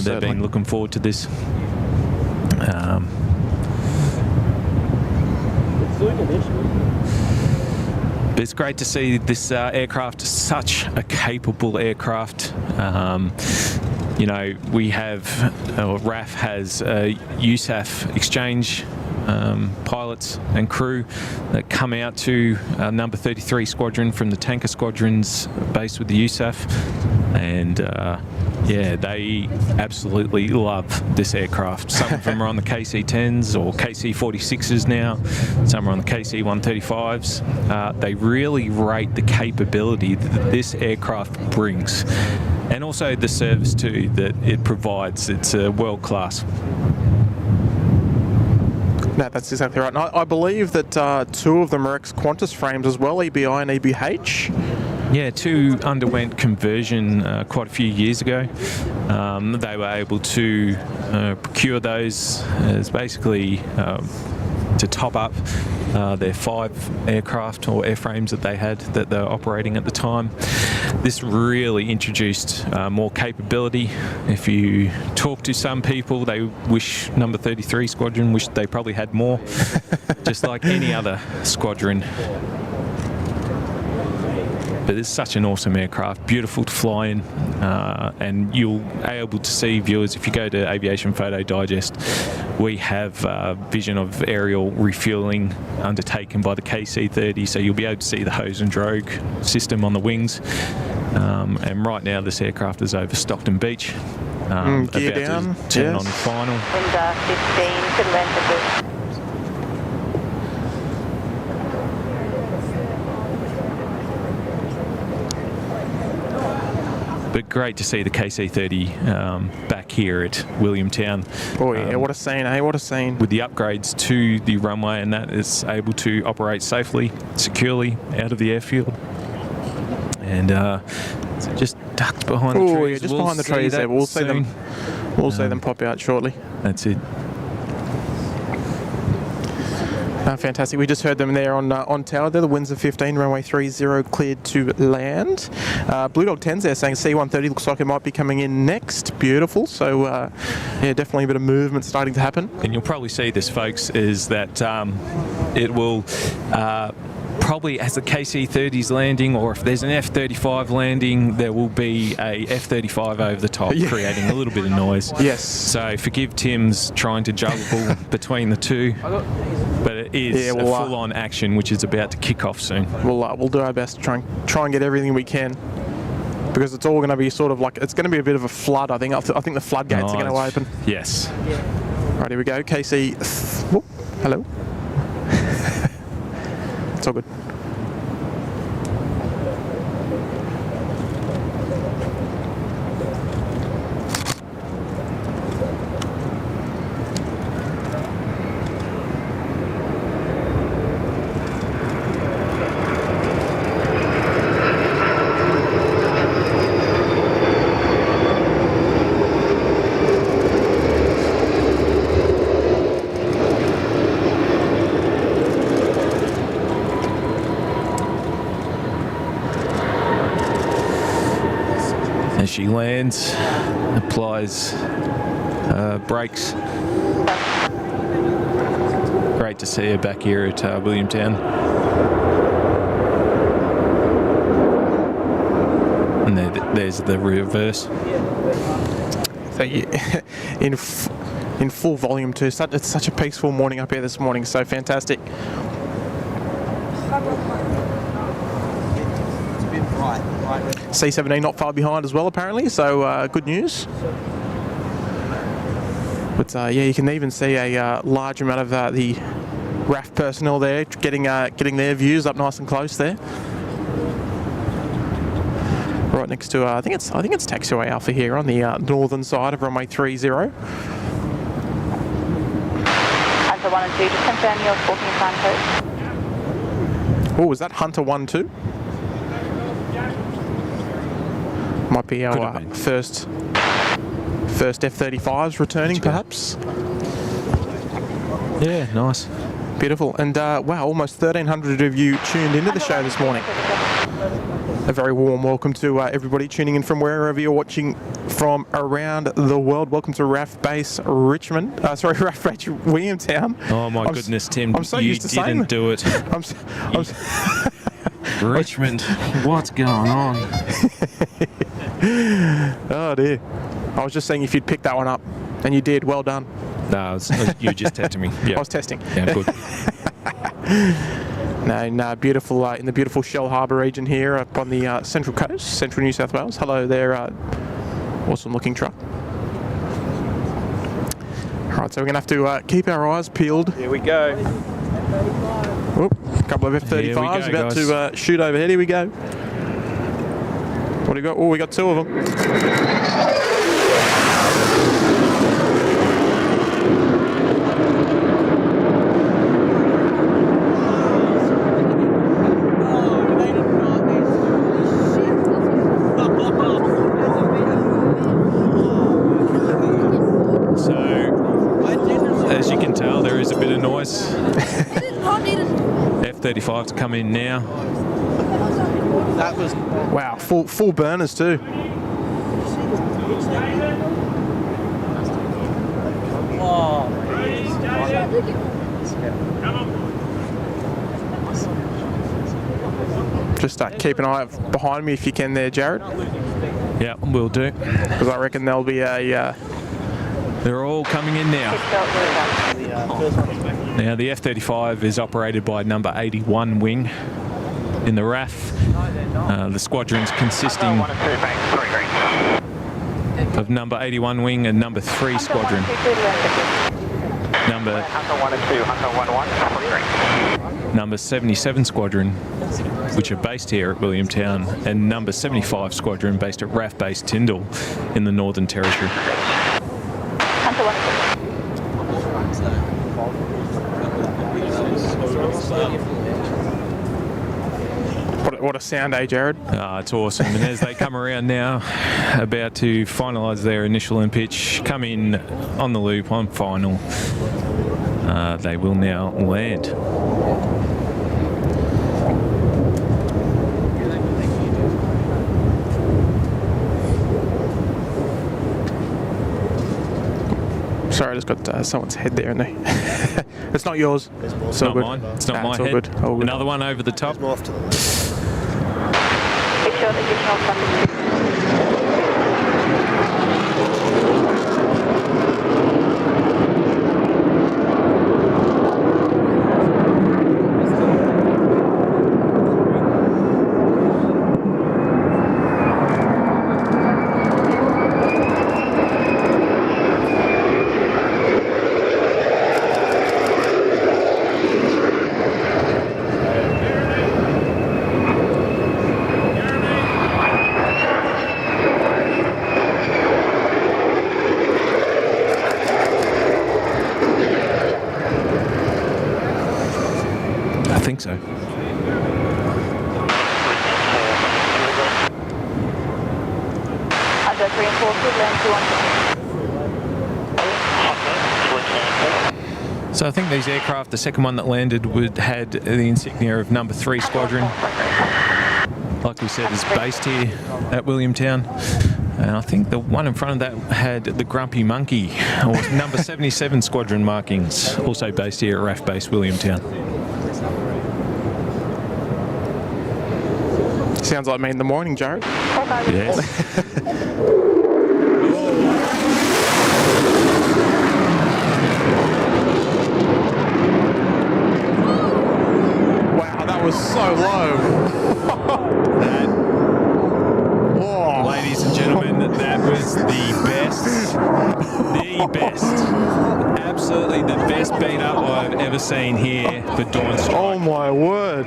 They've been looking forward to this. But it's great to see this aircraft, such a capable aircraft. You know, we have, RAAF has USAF exchange pilots and crew that come out to number 33 Squadron from the tanker squadrons based with the USAF. And yeah, they absolutely love this aircraft. Some of them are on the KC-10s or KC-46s now. Some are on the KC-135s. They really rate the capability that this aircraft brings. And also the service too that it provides. It's world class. No, that's exactly right. And I believe that 2 of them are ex-Qantas frames as well, EBI and EBH. Yeah, 2 underwent conversion quite a few years ago. They were able to procure those as basically to top up their 5 aircraft or airframes that they had that they were operating at the time. This really introduced more capability. If you talk to some people, they wish number 33 Squadron wished they probably had more, just like any other squadron. But it's such an awesome aircraft, beautiful to fly in, and you'll be able to see, viewers, if you go to Aviation Photo Digest, we have vision of aerial refuelling undertaken by the KC-30, so you'll be able to see the hose and drogue system on the wings. And right now this aircraft is over Stockton Beach, about gear down, to turn on final. Wind 15 to the length of this. But great to see the KC-30 back here at Williamtown. Oh yeah, what a scene, eh? What a scene. With the upgrades to the runway, and that is able to operate safely, securely out of the airfield. And just ducked behind the trees. Oh yeah, just behind the trees there. We'll see them. We'll see them pop out shortly. That's it. Fantastic. We just heard them there on tower there. The winds of 15, runway 30 cleared to land. Blue Dog 10's there saying C-130 looks like it might be coming in next. Beautiful. So yeah, definitely a bit of movement starting to happen. And you'll probably see this, folks, is that it will probably, as the KC-30's landing, or if there's an F-35 landing, there will be a F-35 over the top, creating a little bit of noise. Yes. So forgive Tim's trying to juggle between the two, but it is a full-on action which is about to kick off soon. We'll do our best to try and get everything we can, because it's all going to be sort of like, it's going to be a bit of a flood. I think the floodgates are going to open. Yes. Right, here we go. KC. Whoop, hello. It's all good. as she lands, applies brakes. Great to see her back here at Williamtown. And there's the reverse. So in full volume too. It's such a peaceful morning up here this morning. So fantastic. It's a bit bright. C17 not far behind as well apparently. So good news. But yeah, you can even see a large amount of the RAAF personnel there getting their views up nice and close there. Right next to I think it's taxiway Alpha here on the northern side of runway 30. Hunter 1 and 2, just confirm your talking sign code. Oh, was that Hunter 1-2? Might be our first F-35s returning, perhaps. Yeah, nice. Beautiful. And wow, almost 1,300 of you tuned into the show this morning. A very warm welcome to everybody tuning in from wherever you're watching from around the world. Welcome to RAAF Base Richmond. RAAF Base Williamtown. Oh my goodness, Tim! I'm so you used to saying didn't do it. Richmond, what's going on? Oh dear. I was just saying if you'd pick that one up, and you did. Well done. No, you just tested me. Yeah. I was testing. Yeah, good. No, beautiful in the beautiful Shell Harbour region here up on the central coast, central New South Wales. Hello there, awesome looking truck. All right, so we're going to have to keep our eyes peeled. Here we go. Oop, a couple of F-35s about to shoot overhead. Here we go. What do we got? Oh, we got two of them. F-35 to come in now. That was wow, full burners too. Just keep an eye out behind me if you can there, Jaryd. Yeah, will do. Because I reckon there'll be a... They're all coming in now. Now the F-35 is operated by number 81 wing in the RAAF. The squadron's consisting of number 81 wing and number 3 squadron. Number 77 squadron, which are based here at Williamtown, and number 75 squadron based at RAAF Base Tyndall in the Northern Territory. What a sound, eh, Jaryd? It's awesome. And as they come around now, about to finalise their initial end pitch, come in on the loop on final, they will now land. Sorry, I just got someone's head there, and it's not yours. It's not mine. It's not my head. All good. Another one over the top. more off to the left. It's your additional funding. I think so. Under 3 and 4, land 2 on. So I think these aircraft, the second one that landed, had the insignia of number 3 squadron. Like we said, is based here at Williamtown. And I think the one in front of that had the Grumpy Monkey, or number 77 squadron markings, also based here at RAAF Base Williamtown. Sounds like me in the morning, Jaryd. Yes. Wow, that was so low. Ladies and gentlemen, that was the best, absolutely the best beat up I've ever seen here for Dawn Strike. Oh my word.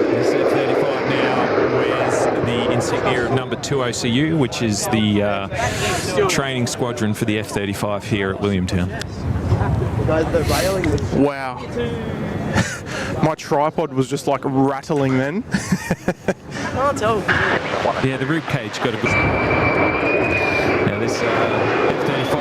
This F-35 now wears the insignia of number 2 OCU, which is the training squadron for the F-35 here at Williamtown. Wow. My tripod was just like rattling then. Yeah, the rib cage got a good... Now this F-35...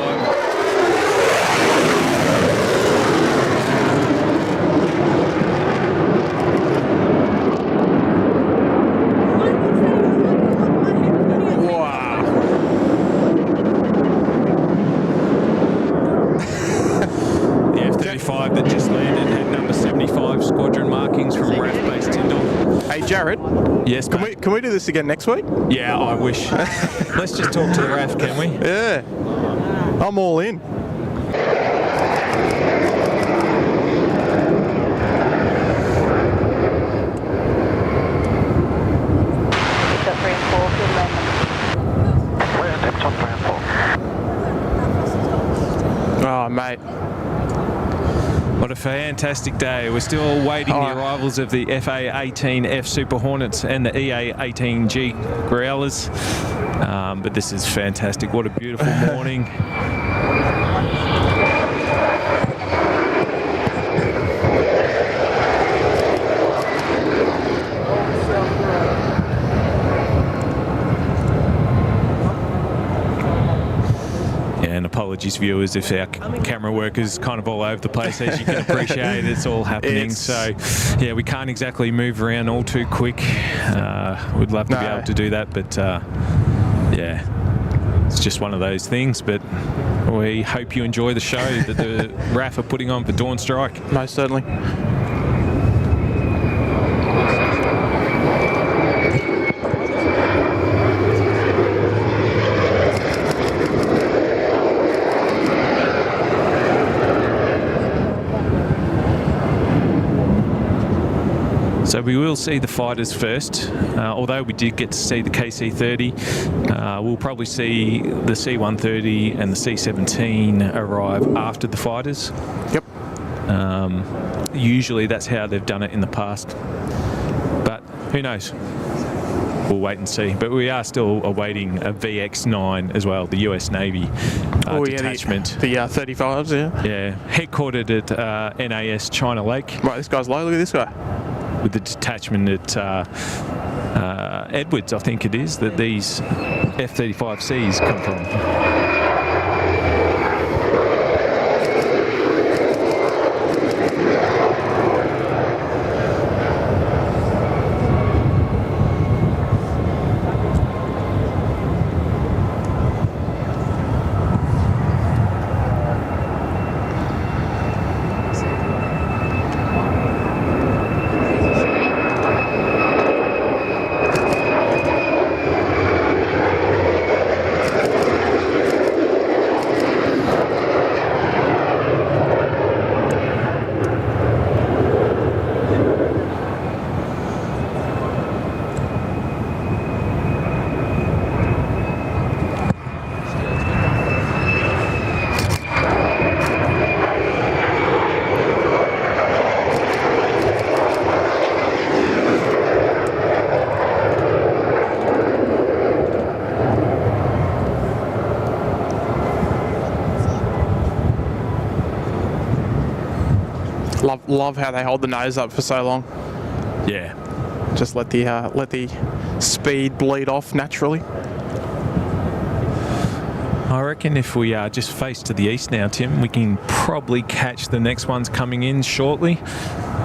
that just landed had number 75 squadron markings from RAAF Base Tyndall. Hey Jaryd. Yes, can we do this again next week? Yeah, I wish. Let's just talk to the RAAF, can we? Yeah. I'm all in. Oh, mate. What a fantastic day. We're still awaiting the arrivals of the FA-18F Super Hornets and the EA-18G Growlers. But this is fantastic. What a beautiful morning. Apologies, viewers, if our camera work is kind of all over the place. As you can appreciate, it's all happening. So, yeah, we can't exactly move around all too quick. We'd love to be able to do that, but yeah, it's just one of those things. But we hope you enjoy the show that the RAAF are putting on for Dawn Strike. Most certainly. So we will see the fighters first, although we did get to see the KC-30. We'll probably see the C-130 and the C-17 arrive after the fighters. Yep. Usually that's how they've done it in the past, but who knows? We'll wait and see. But we are still awaiting a VX-9 as well, the US Navy detachment. Yeah, the 35s, yeah. Yeah, headquartered at NAS China Lake. Right, this guy's low, look at this guy. With the detachment at Edwards, I think it is, that these F-35Cs come from. Love how they hold the nose up for so long. Yeah. Just let the speed bleed off naturally. I reckon if we just face to the east now, Tim, we can probably catch the next ones coming in shortly.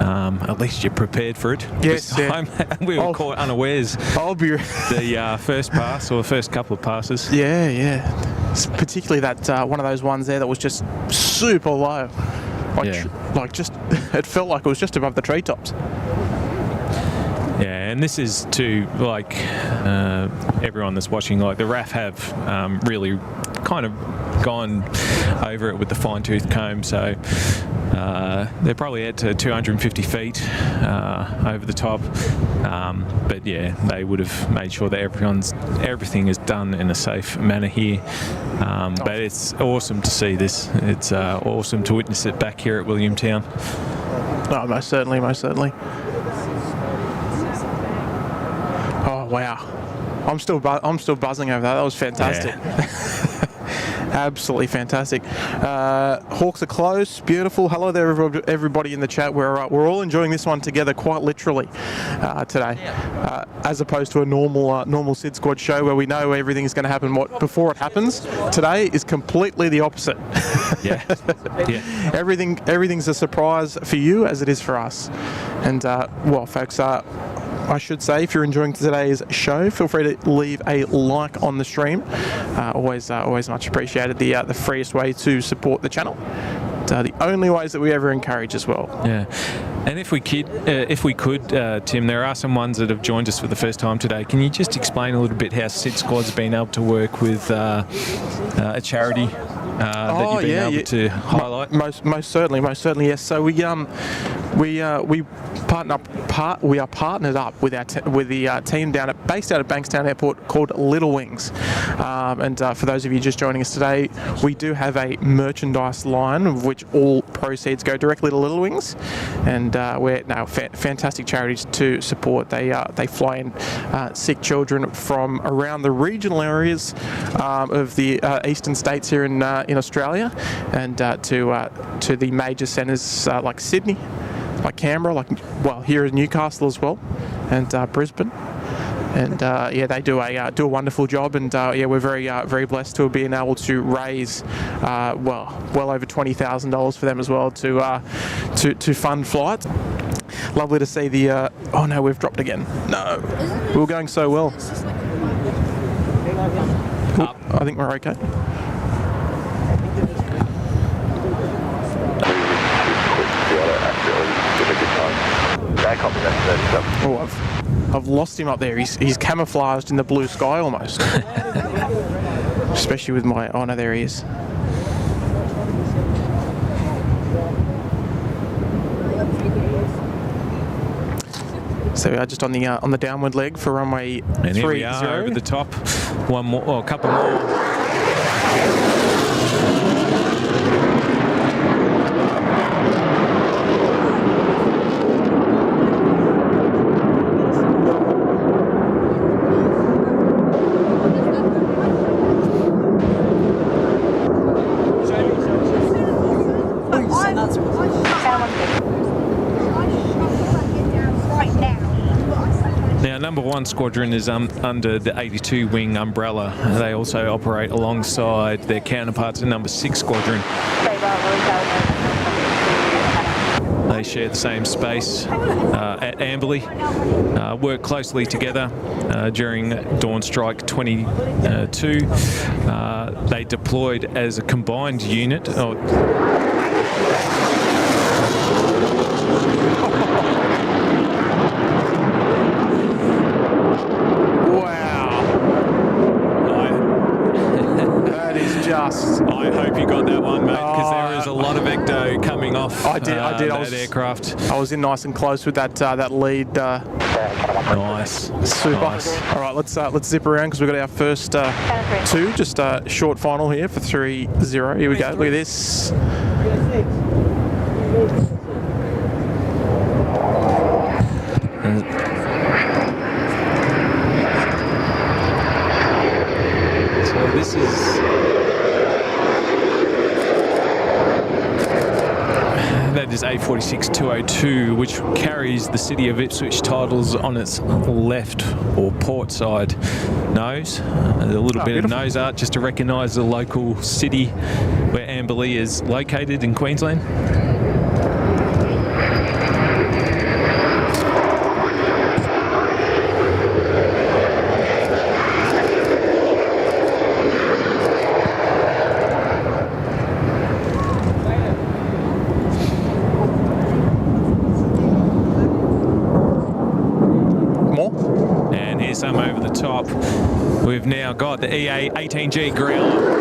at least you're prepared for it. Yes, This time we were caught unawares. I'll be. The first pass or the first couple of passes. Yeah. Particularly that one of those ones there that was just super low. It felt like it was just above the treetops. Yeah, and this is to everyone that's watching. Like the RAAF have really kind of gone over it with the fine-tooth comb. So they're probably at 250 feet over the top. But yeah, they would have made sure that everything is done in a safe manner here. But it's awesome to see this. It's awesome to witness it back here at Williamtown. Oh, most certainly. Oh wow, I'm still buzzing over that. That was fantastic. Yeah. Absolutely fantastic. Hawks are close, beautiful. Hello there, everybody in the chat. We're all enjoying this one together, quite literally, today, as opposed to a normal SydSquad show where we know everything's going to happen before it happens. Today is completely the opposite. Yeah. Everything's a surprise for you as it is for us. And folks, I should say, if you're enjoying today's show, feel free to leave a like on the stream. Always much appreciated. The freest way to support the channel. The only ways that we ever encourage as well. Yeah. And if we could, Tim, there are some ones that have joined us for the first time today. Can you just explain a little bit how SydSquad's been able to work with a charity that you've been able to highlight? Most certainly, yes. So we are partnered up with the team based out of Bankstown Airport called Little Wings. And for those of you just joining us today, we do have a merchandise line of which all proceeds go directly to Little Wings, and we're now fantastic charities to support. They fly in sick children from around the regional areas of the eastern states here in Australia, and to the major centres like Sydney, like Canberra, here in Newcastle as well, and Brisbane. And they do a wonderful job, and we're very blessed to have been able to raise well over $20,000 for them as well to fund flights. Lovely to see the. Oh no, we've dropped again. No, we were going so well. I think we're okay. Oh, I've lost him up there. He's camouflaged in the blue sky almost. Especially with my... Oh no, there he is. So we are just on the downward leg for runway 30. And here we are over the top. One more, or a couple more. Number 1 squadron is under the 82 wing umbrella. They also operate alongside their counterparts in number 6 squadron. They share the same space at Amberley, work closely together during Dawn Strike 22. They deployed as a combined unit. I hope you got that one, mate, because there is a lot of ecto coming off. I did. That aircraft. I was in nice and close with that lead. Nice. Super. Nice. All right, let's zip around because we've got our first 2. Just a short final here for 3-0. Here we go. Look at this. So this is. That is A46-202, which carries the City of Ipswich titles on its left or port side nose. A little bit of nose art just to recognise the local city where Amberley is located in Queensland. some over the top. We've now got the EA 18G growler.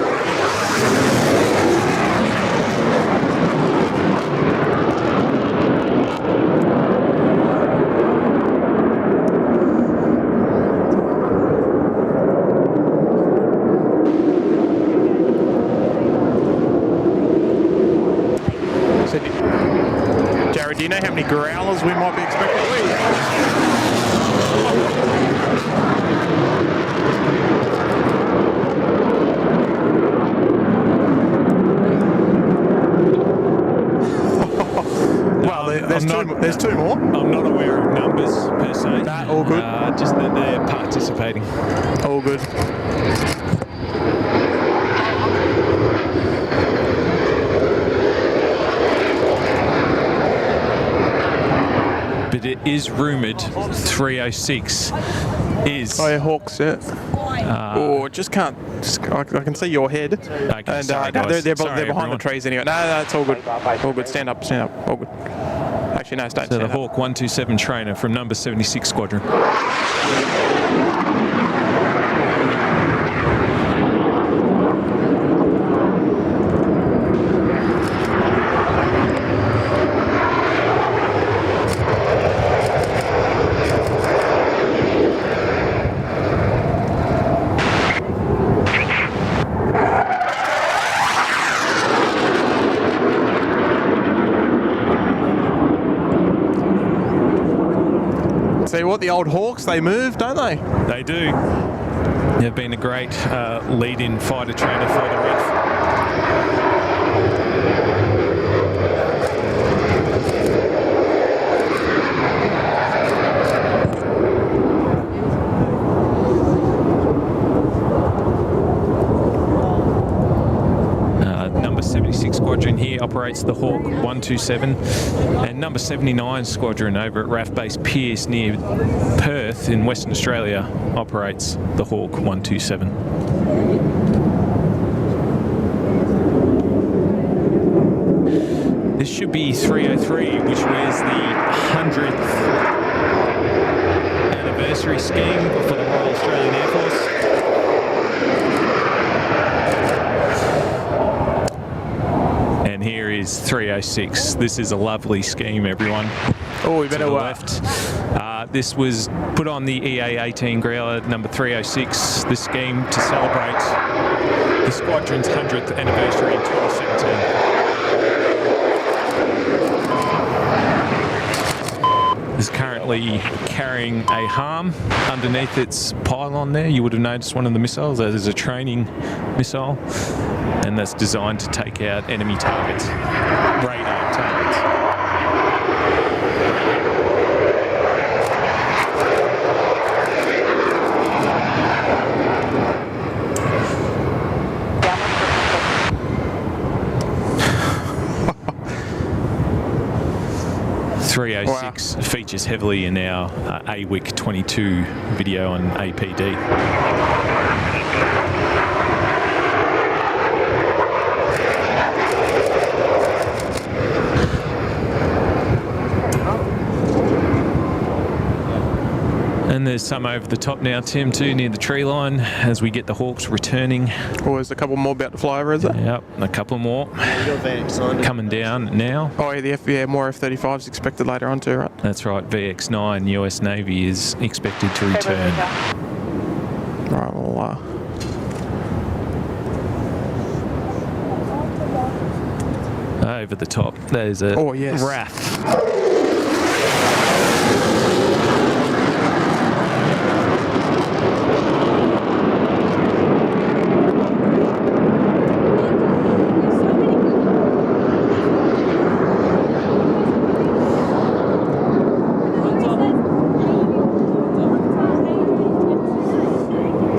Jaryd, do you know how many growlers we might be expecting? Well, there's two more. I'm not aware of numbers per se. That all good. Just that they're participating. All good. But it is rumoured 306 is. Oh, yeah, Hawks, yeah. Just can't. I can see your head. Okay, And sorry, they're Sorry, behind everyone. the trees anyway. No, it's all good. All good. Stand up. All good. Actually, no, don't So stand the up. Hawk 127 trainer from number 76 Squadron. See what, the old Hawks, they move, don't they? They do. They've been a great lead-in fighter trainer for the RAAF. Number 76 Squadron here operates the Hawk 127, and number 79 Squadron over at RAAF Base Pearce near Perth in Western Australia operates the Hawk 127. This should be 303, which was the 100th anniversary scheme for the Royal Australian Air Force. And here is 306. This is a lovely scheme, everyone. Oh, we To better the left. This was put on the EA-18 Growler number 306, the scheme to celebrate the squadron's 100th anniversary in 2017. Is currently carrying a harm underneath its pylon there. You would have noticed one of the missiles. That is a training missile, and that's designed to take out enemy targets, radar targets. Wow. 306 features heavily in our AWICK 22 video on APD. And there's some over the top now, Tim, too, near the tree line as we get the Hawks returning. Oh, there's a couple more about to fly over, is there? Yep, a couple more coming down now. Oh, yeah, more F-35s expected later on too, right? That's right, VX-9 US Navy is expected to return. Right, well, Over the top, there's a Oh, yes. RAAF.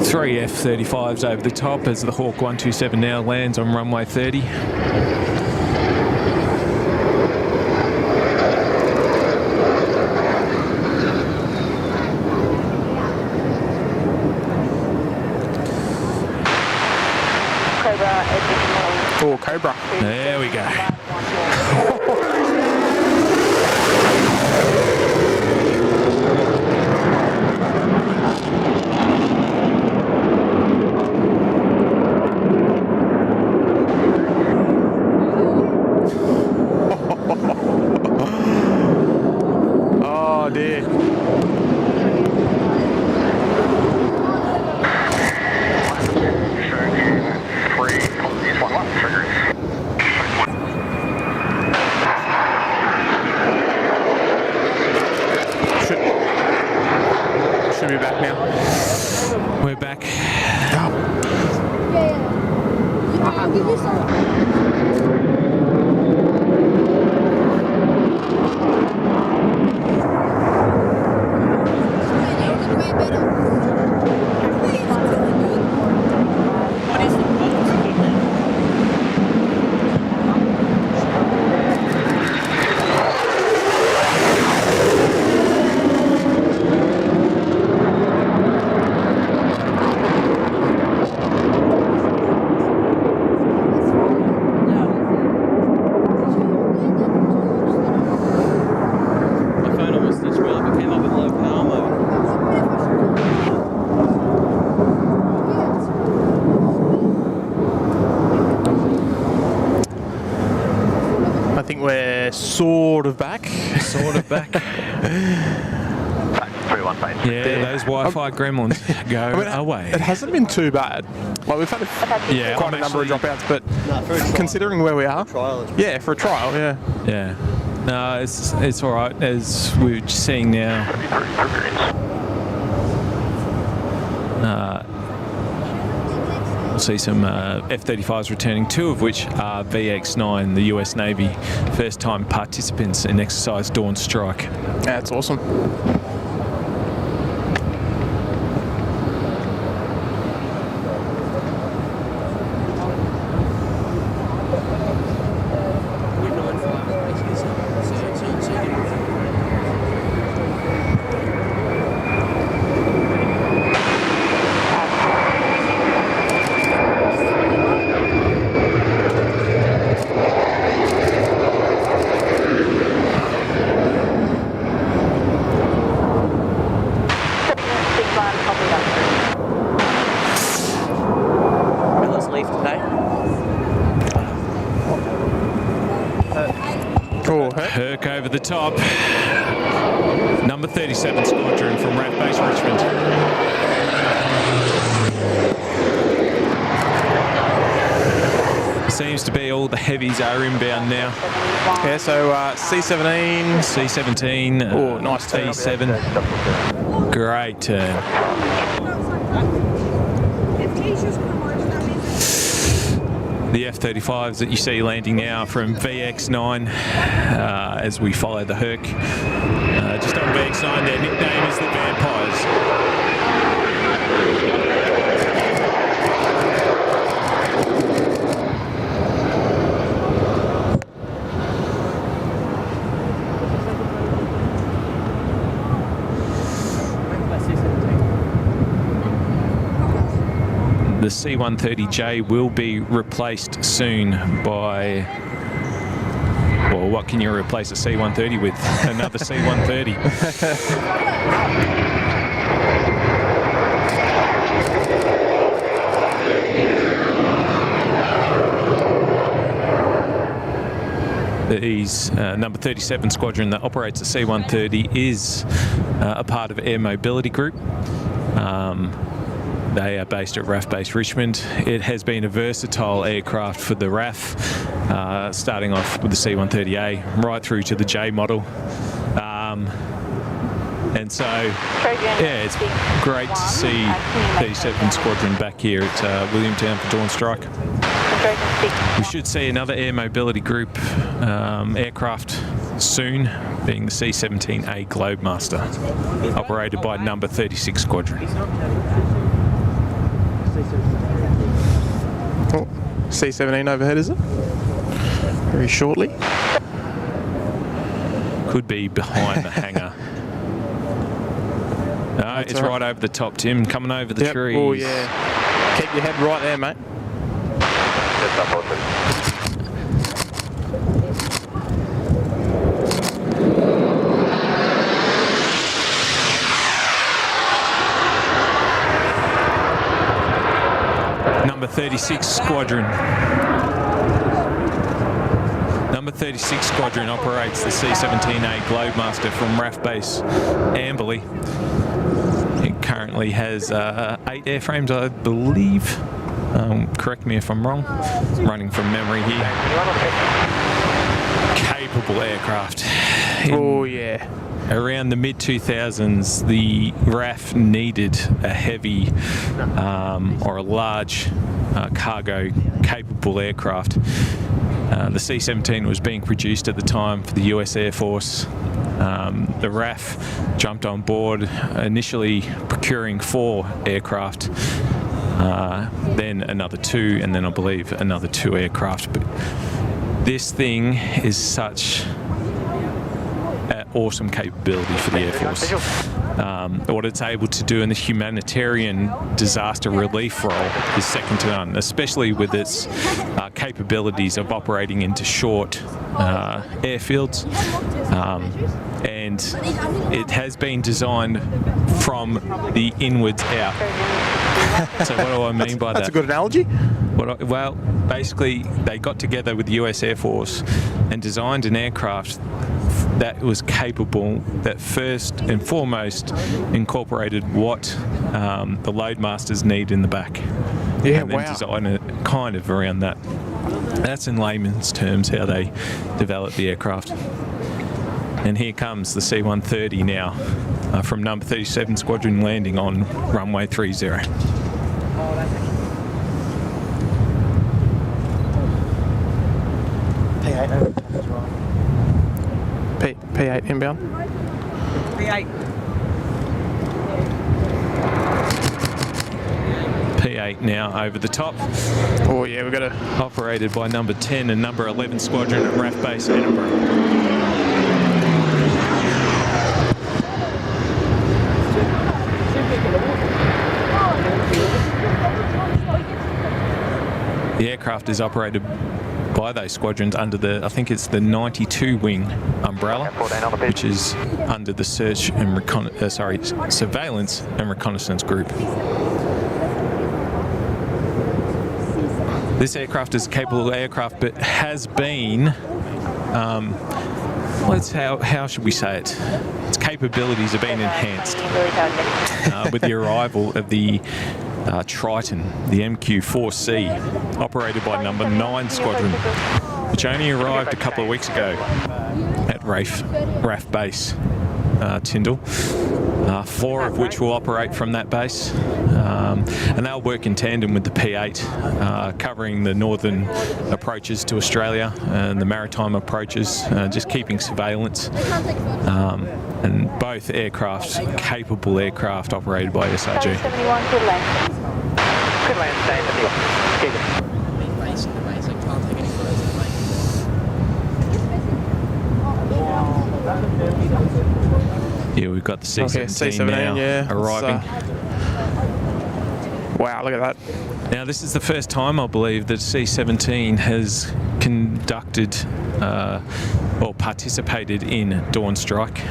Three F-35s over the top as the Hawk 127 now lands on runway 30. Oh, Cobra. There we go. idea. Should be back now. We're back. I'll give you some. Sort of back. Sort of back. 3-1 base. Yeah, those Wi-Fi gremlins go away. It hasn't been too bad. Like we've had quite a number of dropouts, but considering where we are, yeah, for a trial, yeah. Yeah. No, it's all right, as we're seeing now. We'll see some F-35s returning, 2 of which are VX-9, the US Navy first-time participants in exercise Dawn Strike. That's awesome. Herc over the top. Number 37 Squadron from RAAF Base Richmond. Seems to be all the heavies are inbound now. Yeah, so C-17. C-17. Oh, nice turn. T7. Great turn. The F-35s that you see landing now from VX-9 as we follow the Herc. Just on VX-9, their nickname is the Vampires. The C-130J will be replaced soon by, well, what can you replace a C-130 with? Another C-130. These number 37 Squadron that operates the C-130 is a part of Air Mobility Group. They are based at RAAF Base Richmond. It has been a versatile aircraft for the RAAF, starting off with the C-130A right through to the J model. And so, yeah, it's great to see 37 Squadron back here at Williamtown for Dawn Strike. We should see another Air Mobility Group aircraft soon, being the C-17A Globemaster, operated by number 36 Squadron. Oh, C-17 overhead, is it? Very shortly. Could be behind the hangar. No, That's it's right over the top, Tim. Coming over the trees. Oh, yeah. Keep your head right there, mate. Number 36 Squadron. Number Number 36 Squadron operates the C-17A Globemaster from RAAF Base Amberley. It currently has 8 airframes, I believe. Correct me if I'm wrong. Running from memory here. Capable aircraft. Oh yeah. Around the mid-2000s, the RAAF needed a heavy or a large cargo capable aircraft. The C-17 was being produced at the time for the US Air Force. The RAAF jumped on board, initially procuring 4 aircraft, then another 2, and then I believe another 2 aircraft. But this thing is such an awesome capability for the Air Force. What it's able to do in the humanitarian disaster relief role is second to none, especially with its capabilities of operating into short airfields. And it has been designed from the inwards out. So what do I mean by that? That's a good analogy. Well, basically, they got together with the US Air Force and designed an aircraft that was capable, that first and foremost incorporated what the loadmasters need in the back. Yeah, and then wow. design it kind of around that. That's in layman's terms how they develop the aircraft. And here comes the C-130 now from number 37 Squadron landing on runway 30. P8 over as well. P8 inbound. P8. P8 now over the top. Oh yeah, we've got a Operated by number 10 and number 11 Squadron at RAAF Base Edinburgh. The aircraft is operated by those squadrons under the, I think it's the 92 wing umbrella, which is under the surveillance and reconnaissance group. This aircraft is a capable aircraft, but has been, how should we say it? Its capabilities have been enhanced with the arrival of the Triton, the MQ-4C, operated by number 9 Squadron, which only arrived a couple of weeks ago at RAAF Base Tyndall. 4 of which will operate from that base, and they'll work in tandem with the P8, covering the northern approaches to Australia and the maritime approaches, just keeping surveillance. And both aircraft, capable aircraft operated by SRG. 71, good land. Good land, stay in the field. Basic, can't take any photos of the Yeah, we've got the C-17, C-17 now yeah. arriving. Wow, look at that. Now, this is the first time, I believe, that C-17 has conducted or participated in Dawn Strike.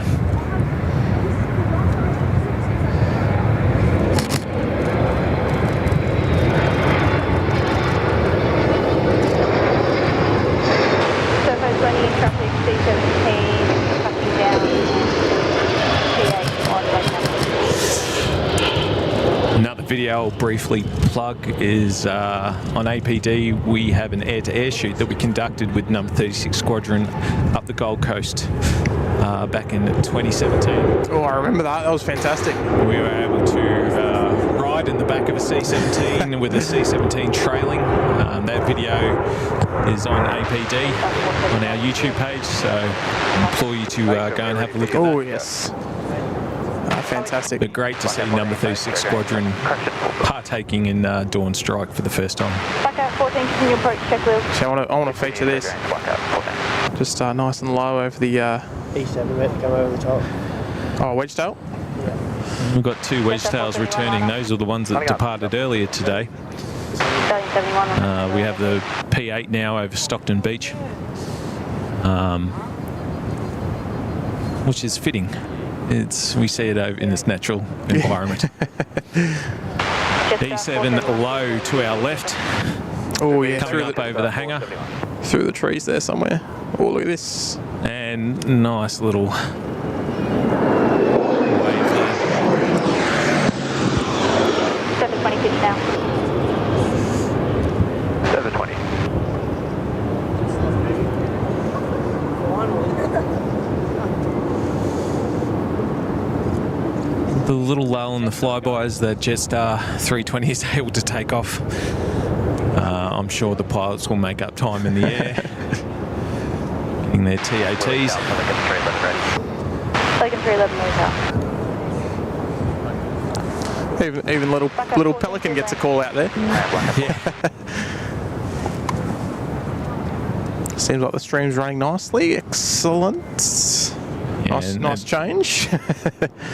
Surface running in traffic, C-17, touching down, P8 on right. Another video I'll briefly plug is on APD. We have an air-to-air shoot that we conducted with number 36 Squadron up the Gold Coast back in 2017. Oh, I remember that. That was fantastic. We were able to ride in the back of a C-17 with a C-17 trailing. That video is on APD on our YouTube page, so I implore you to go and have a look at that. Oh yes. Fantastic. But great to see number 36 Squadron partaking in Dawn Strike for the first time. Blackout 14, continue approach, check wheels. So I want to feature this. Just nice and low over the. E7, mate, come over the top. Oh, wedge tail. We've got 2 wedge tails returning. Those are the ones that departed earlier today. Starting 71. We have the P8 now over Stockton Beach, which is fitting. We see it in its natural environment. D7 low to our left. Oh yeah, coming up over the hangar. through the trees there somewhere. Oh, look at this. And nice little wave there. 720 pitch now. 720. The little lull in the flybys that Jetstar 320 is able to take off. I'm sure the pilots will make up time in the air. Getting their TATs. Pelican 311 moves out. Even little Pelican gets a call out there. Yeah. Seems like the stream's running nicely. Excellent. Nice change.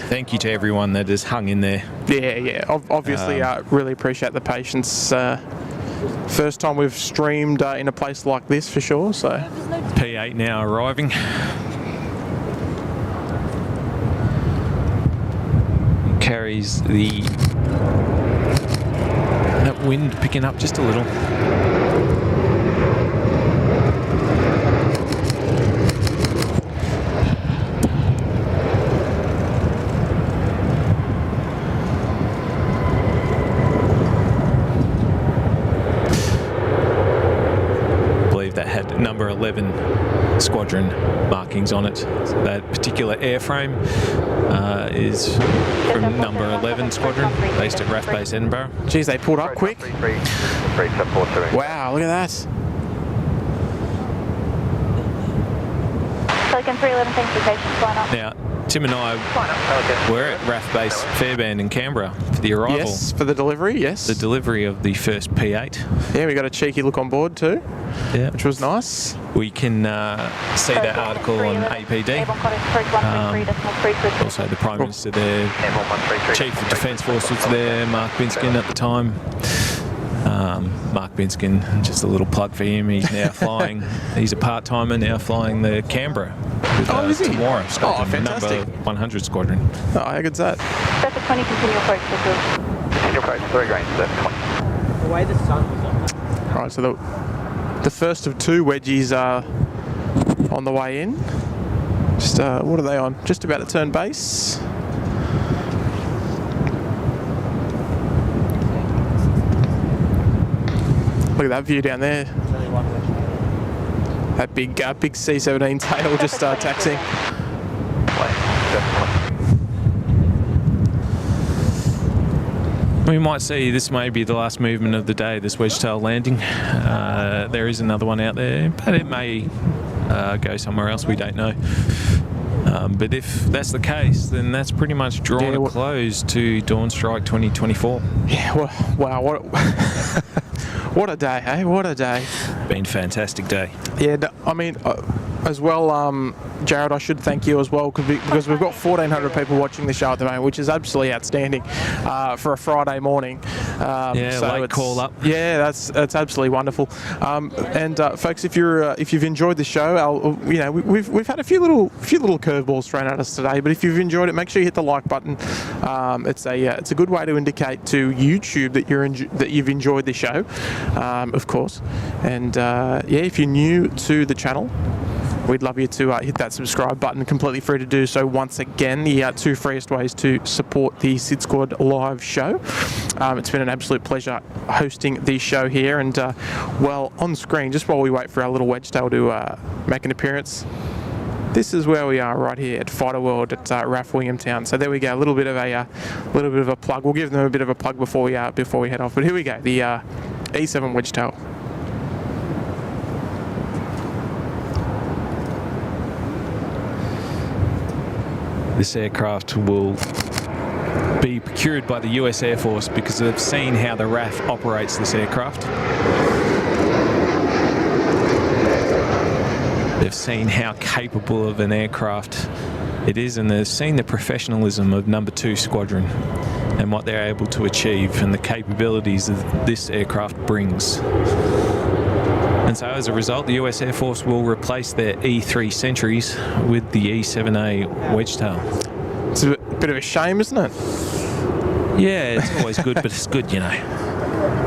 Thank you to everyone that has hung in there. Yeah. Obviously, really appreciate the patience. First time we've streamed in a place like this for sure. So P8 now arriving. Carries that wind picking up just a little. Number 11 squadron markings on it. So that particular airframe is from number 11 squadron based at RAAF Base Edinburgh. geez, they pulled up quick. Wow, look at that. Pelican 311, thanks for patience, line up. Now, Tim and I were at RAAF Base Fairbairn in Canberra for the arrival. Yes, for the delivery, yes. The delivery of the first P8. Yeah, we got a cheeky look on board too, Yeah. which was nice. We can see that article on APD. Also, the Prime Minister there, Chief of Defence Force was there, Mark Binskin at the time. Mark Binskin, just a little plug for him. He's now flying. He's a part-timer now flying the Canberra with is he? Tamora Squadron, Oh, fantastic. number 100 Squadron. Oh, how good's that? Delta 20, continue approach to field. Continue approach, 3 grains, 720. The way the sun was on that. All right, so the first of two wedgies are on the way in. Just what are they on? Just about to turn base. Look at that view down there. That big C-17 tail just taxiing. We might see this may be the last movement of the day, this wedge-tail landing. There is another one out there, but it may go somewhere else, we don't know. But if that's the case, then that's pretty much drawn a close to Dawn Strike 2024. Yeah, wow, what a day, hey? What a day. Been a fantastic day. Yeah, I mean, as well, Jaryd, I should thank you as well because we've got 1,400 people watching the show at the moment, which is absolutely outstanding for a Friday morning. Late call up. Yeah, that's absolutely wonderful. Folks, if you've enjoyed the show, we've had a few little curveballs thrown at us today, but if you've enjoyed it, make sure you hit the like button. It's a good way to indicate to YouTube that you've enjoyed the show, of course. And if you're new to the channel, we'd love you to hit that subscribe button, completely free to do so. Once again, the two freest ways to support the SydSquad live show. It's been an absolute pleasure hosting the show here, and on screen, just while we wait for our little wedge-tail to make an appearance, this is where we are right here at Fighter World at RAAF Williamtown. So there we go, a little bit of a plug. We'll give them a bit of a plug before we head off. But here we go, the E7 wedge-tail. This aircraft will be procured by the US Air Force because they've seen how the RAAF operates this aircraft. They've seen how capable of an aircraft it is, and they've seen the professionalism of number 2 Squadron and what they're able to achieve and the capabilities that this aircraft brings. And so as a result, the US Air Force will replace their E3 Sentries with the E7A wedge-tail. It's a bit of a shame, isn't it? Yeah, it's always good, but it's good, you know.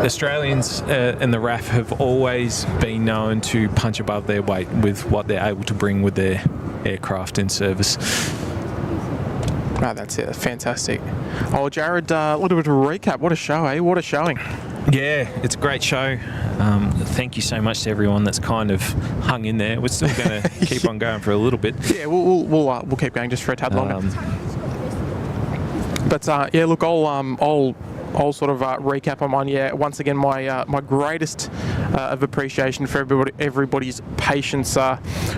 Australians and the RAAF have always been known to punch above their weight with what they're able to bring with their aircraft in service. Oh, that's it. Fantastic. Oh, Jaryd, a little bit of a recap. What a show, eh? What a showing. Yeah, it's a great show. Thank you so much to everyone that's kind of hung in there. We're still going to keep on going for a little bit. Yeah, we'll keep going just for a tad longer. But yeah, look, I'll sort of recap on mine. Yeah, once again, my greatest of appreciation for everybody's patience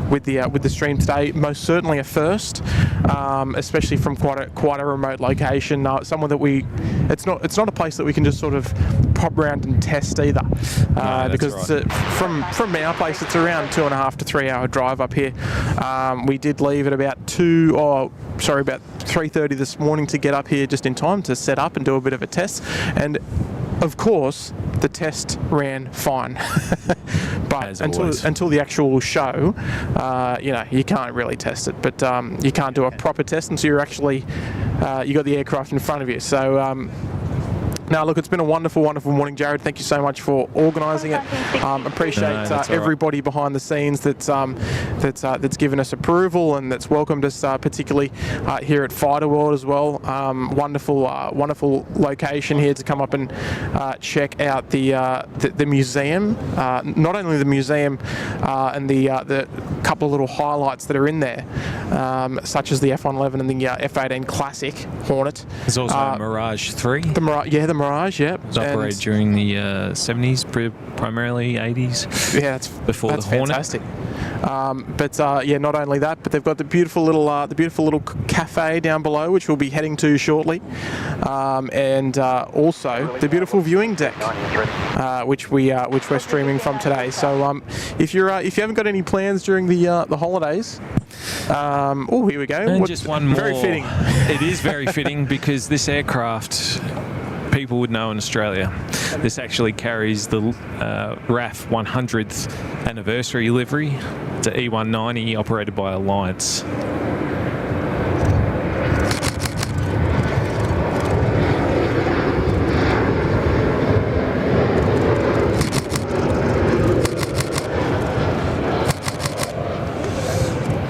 with the stream today. Most certainly a first, especially from quite a remote location. Someone that it's not a place that we can just sort of pop around and test either, because right. From our place it's around 2.5 to 3 hour drive up here. We did leave at about 3:30 this morning to get up here just in time to set up and do a bit of a test, and of course the test ran fine. But until the actual show, you can't really test it, but you can't do a proper test until you're actually you got the aircraft in front of you. So now, look, it's been a wonderful, wonderful morning, Jaryd. Thank you so much for organising it. Appreciate everybody behind the scenes that's given us approval and that's welcomed us, particularly here at Fighter World as well. Wonderful location here to come up and check out the museum. Not only the museum and the couple of little highlights that are in there, such as the F111 and the F18 Classic Hornet. There's also Mirage 3. The Mirage, yeah. It was operated during the 70s, primarily 80s. Yeah, that's the Hornet. Fantastic. Yeah, not only that, but they've got the beautiful little cafe down below, which we'll be heading to shortly, and also the beautiful viewing deck, which we're streaming from today. So if you haven't got any plans during the holidays, oh, here we go. And just one more. Very fitting. It is very fitting because this aircraft, people would know in Australia, this actually carries the RAAF 100th anniversary livery. It's an E190 operated by Alliance.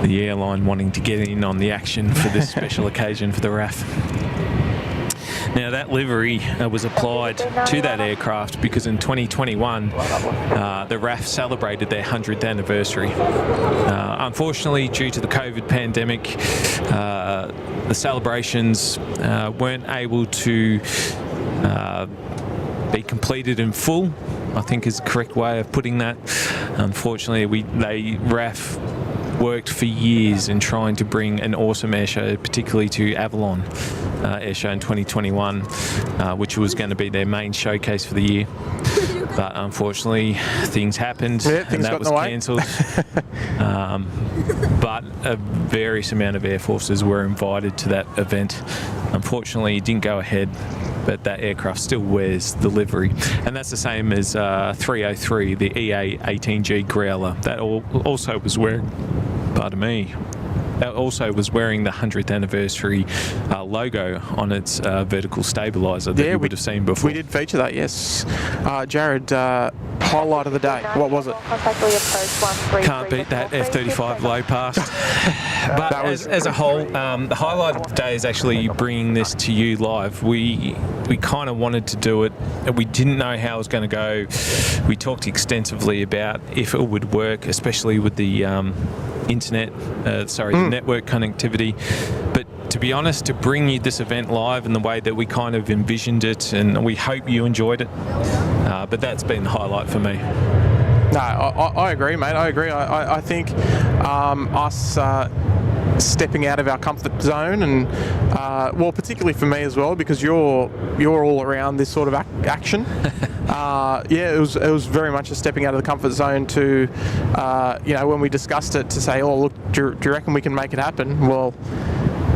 The airline wanting to get in on the action for this special occasion for the RAAF. Now, that livery was applied to that aircraft because in 2021, the RAAF celebrated their 100th anniversary. Unfortunately, due to the COVID pandemic, the celebrations weren't able to be completed in full, I think is the correct way of putting that. Unfortunately, RAAF worked for years in trying to bring an awesome airshow, particularly to Avalon Airshow in 2021, which was going to be their main showcase for the year. But unfortunately, things happened, and that was cancelled. But a various amount of air forces were invited to that event. Unfortunately, it didn't go ahead, but that aircraft still wears the livery. And that's the same as 303, the EA-18G Growler. That also was wearing, pardon me, that also was wearing the 100th anniversary logo on its vertical stabiliser that you would have seen before. We did feature that, yes. Jaryd, highlight of the day, what was it? Can't beat that F-35 low pass. But as a whole, the highlight of the day is actually bringing this to you live. We kind of wanted to do it. We didn't know how it was going to go. We talked extensively about if it would work, especially with the internet, the network connectivity. But to be honest, to bring you this event live in the way that we kind of envisioned it, and we hope you enjoyed it, but that's been the highlight for me. No, I agree, mate. I agree. I think us stepping out of our comfort zone, and well, particularly for me as well, because you're all around this sort of action. Yeah, it was very much a stepping out of the comfort zone to, when we discussed it, to say, oh, look, do you reckon we can make it happen? Well,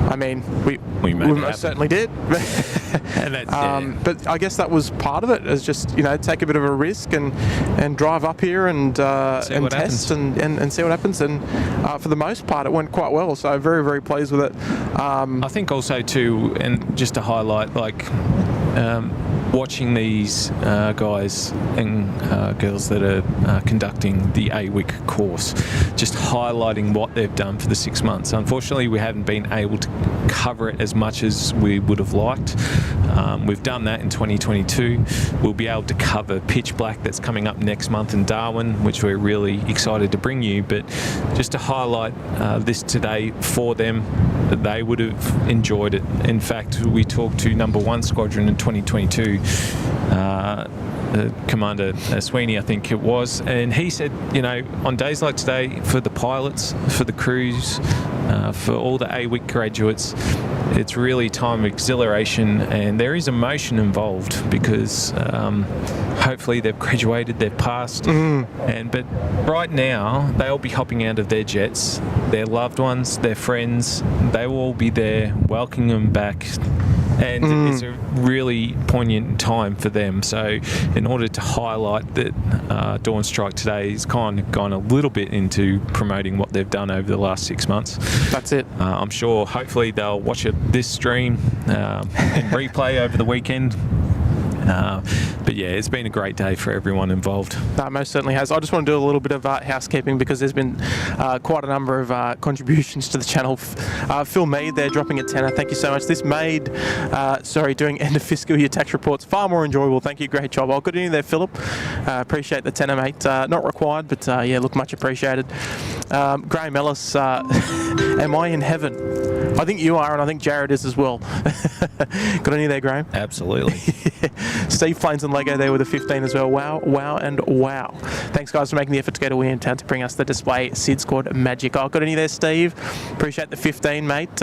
I mean, we most certainly did. And that's, but I guess that was part of it, is just, take a bit of a risk and drive up here and test and see what happens. And for the most part, it went quite well. So very, very pleased with it. I think also too, and just to highlight, watching these guys and girls that are conducting the AWICK course, just highlighting what they've done for the 6 months. Unfortunately, we haven't been able to cover it as much as we would have liked. We've done that in 2022. We'll be able to cover Pitch Black that's coming up next month in Darwin, which we're really excited to bring you. But just to highlight this today for them, they would have enjoyed it. In fact, we talked to Number 1 Squadron in 2022, Commander Sweeney, I think it was, and he said, you know, on days like today, for the pilots, for the crews, for all the AWICK graduates, it's really a time of exhilaration, and there is emotion involved because hopefully they've graduated, they've passed, but right now they'll be hopping out of their jets, their loved ones, their friends, they will all be there welcoming them back. And it's a really poignant time for them. So in order to highlight that, Dawn Strike today has kind of gone a little bit into promoting what they've done over the last 6 months. That's it. I'm sure hopefully they'll watch this stream and replay over the weekend. But yeah, it's been a great day for everyone involved. That most certainly has. I just want to do a little bit of housekeeping because there's been quite a number of contributions to the channel. Phil Mead there dropping a tenner. Thank you so much. This made, doing end of fiscal year tax reports far more enjoyable. Thank you. Great job. I'll good evening there, Philip. Appreciate the tenner, mate. Not required, but yeah, look, much appreciated. Graham Ellis, am I in heaven? I think you are, and I think Jaryd is as well. Got any there, Graham? Absolutely. Steve Plains and Lego there with a 15 as well. Wow, wow, and wow. Thanks, guys, for making the effort to go to Williamtown to bring us the display SydSquad magic. Oh, got any there, Steve? Appreciate the 15, mate.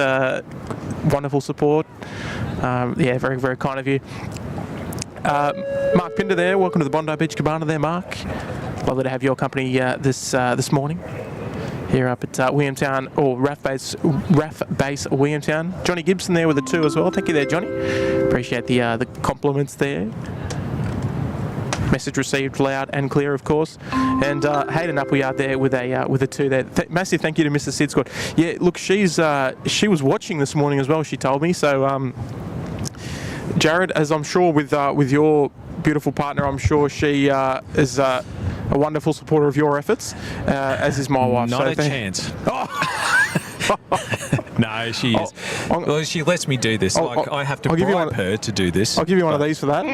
Wonderful support. Yeah, very, very kind of you. Mark Pinder there. Welcome to the Bondi Beach Cabana there, Mark. Lovely to have your company this morning here up at Williamtown, or RAAF Base Williamtown. Johnny Gibson there with a 2 as well. Thank you there, Johnny. Appreciate the compliments there. Message received loud and clear, of course. And Hayden Appleyard there with a 2 there. Massive thank you to Mrs. SydSquad. Yeah, look, she was watching this morning as well, she told me. So, Jaryd, as I'm sure with your beautiful partner, I'm sure she is a wonderful supporter of your efforts, as is my wife. Not a chance. No, she is. Well, she lets me do this. I have to bribe her to do this. I'll give you one of these for that.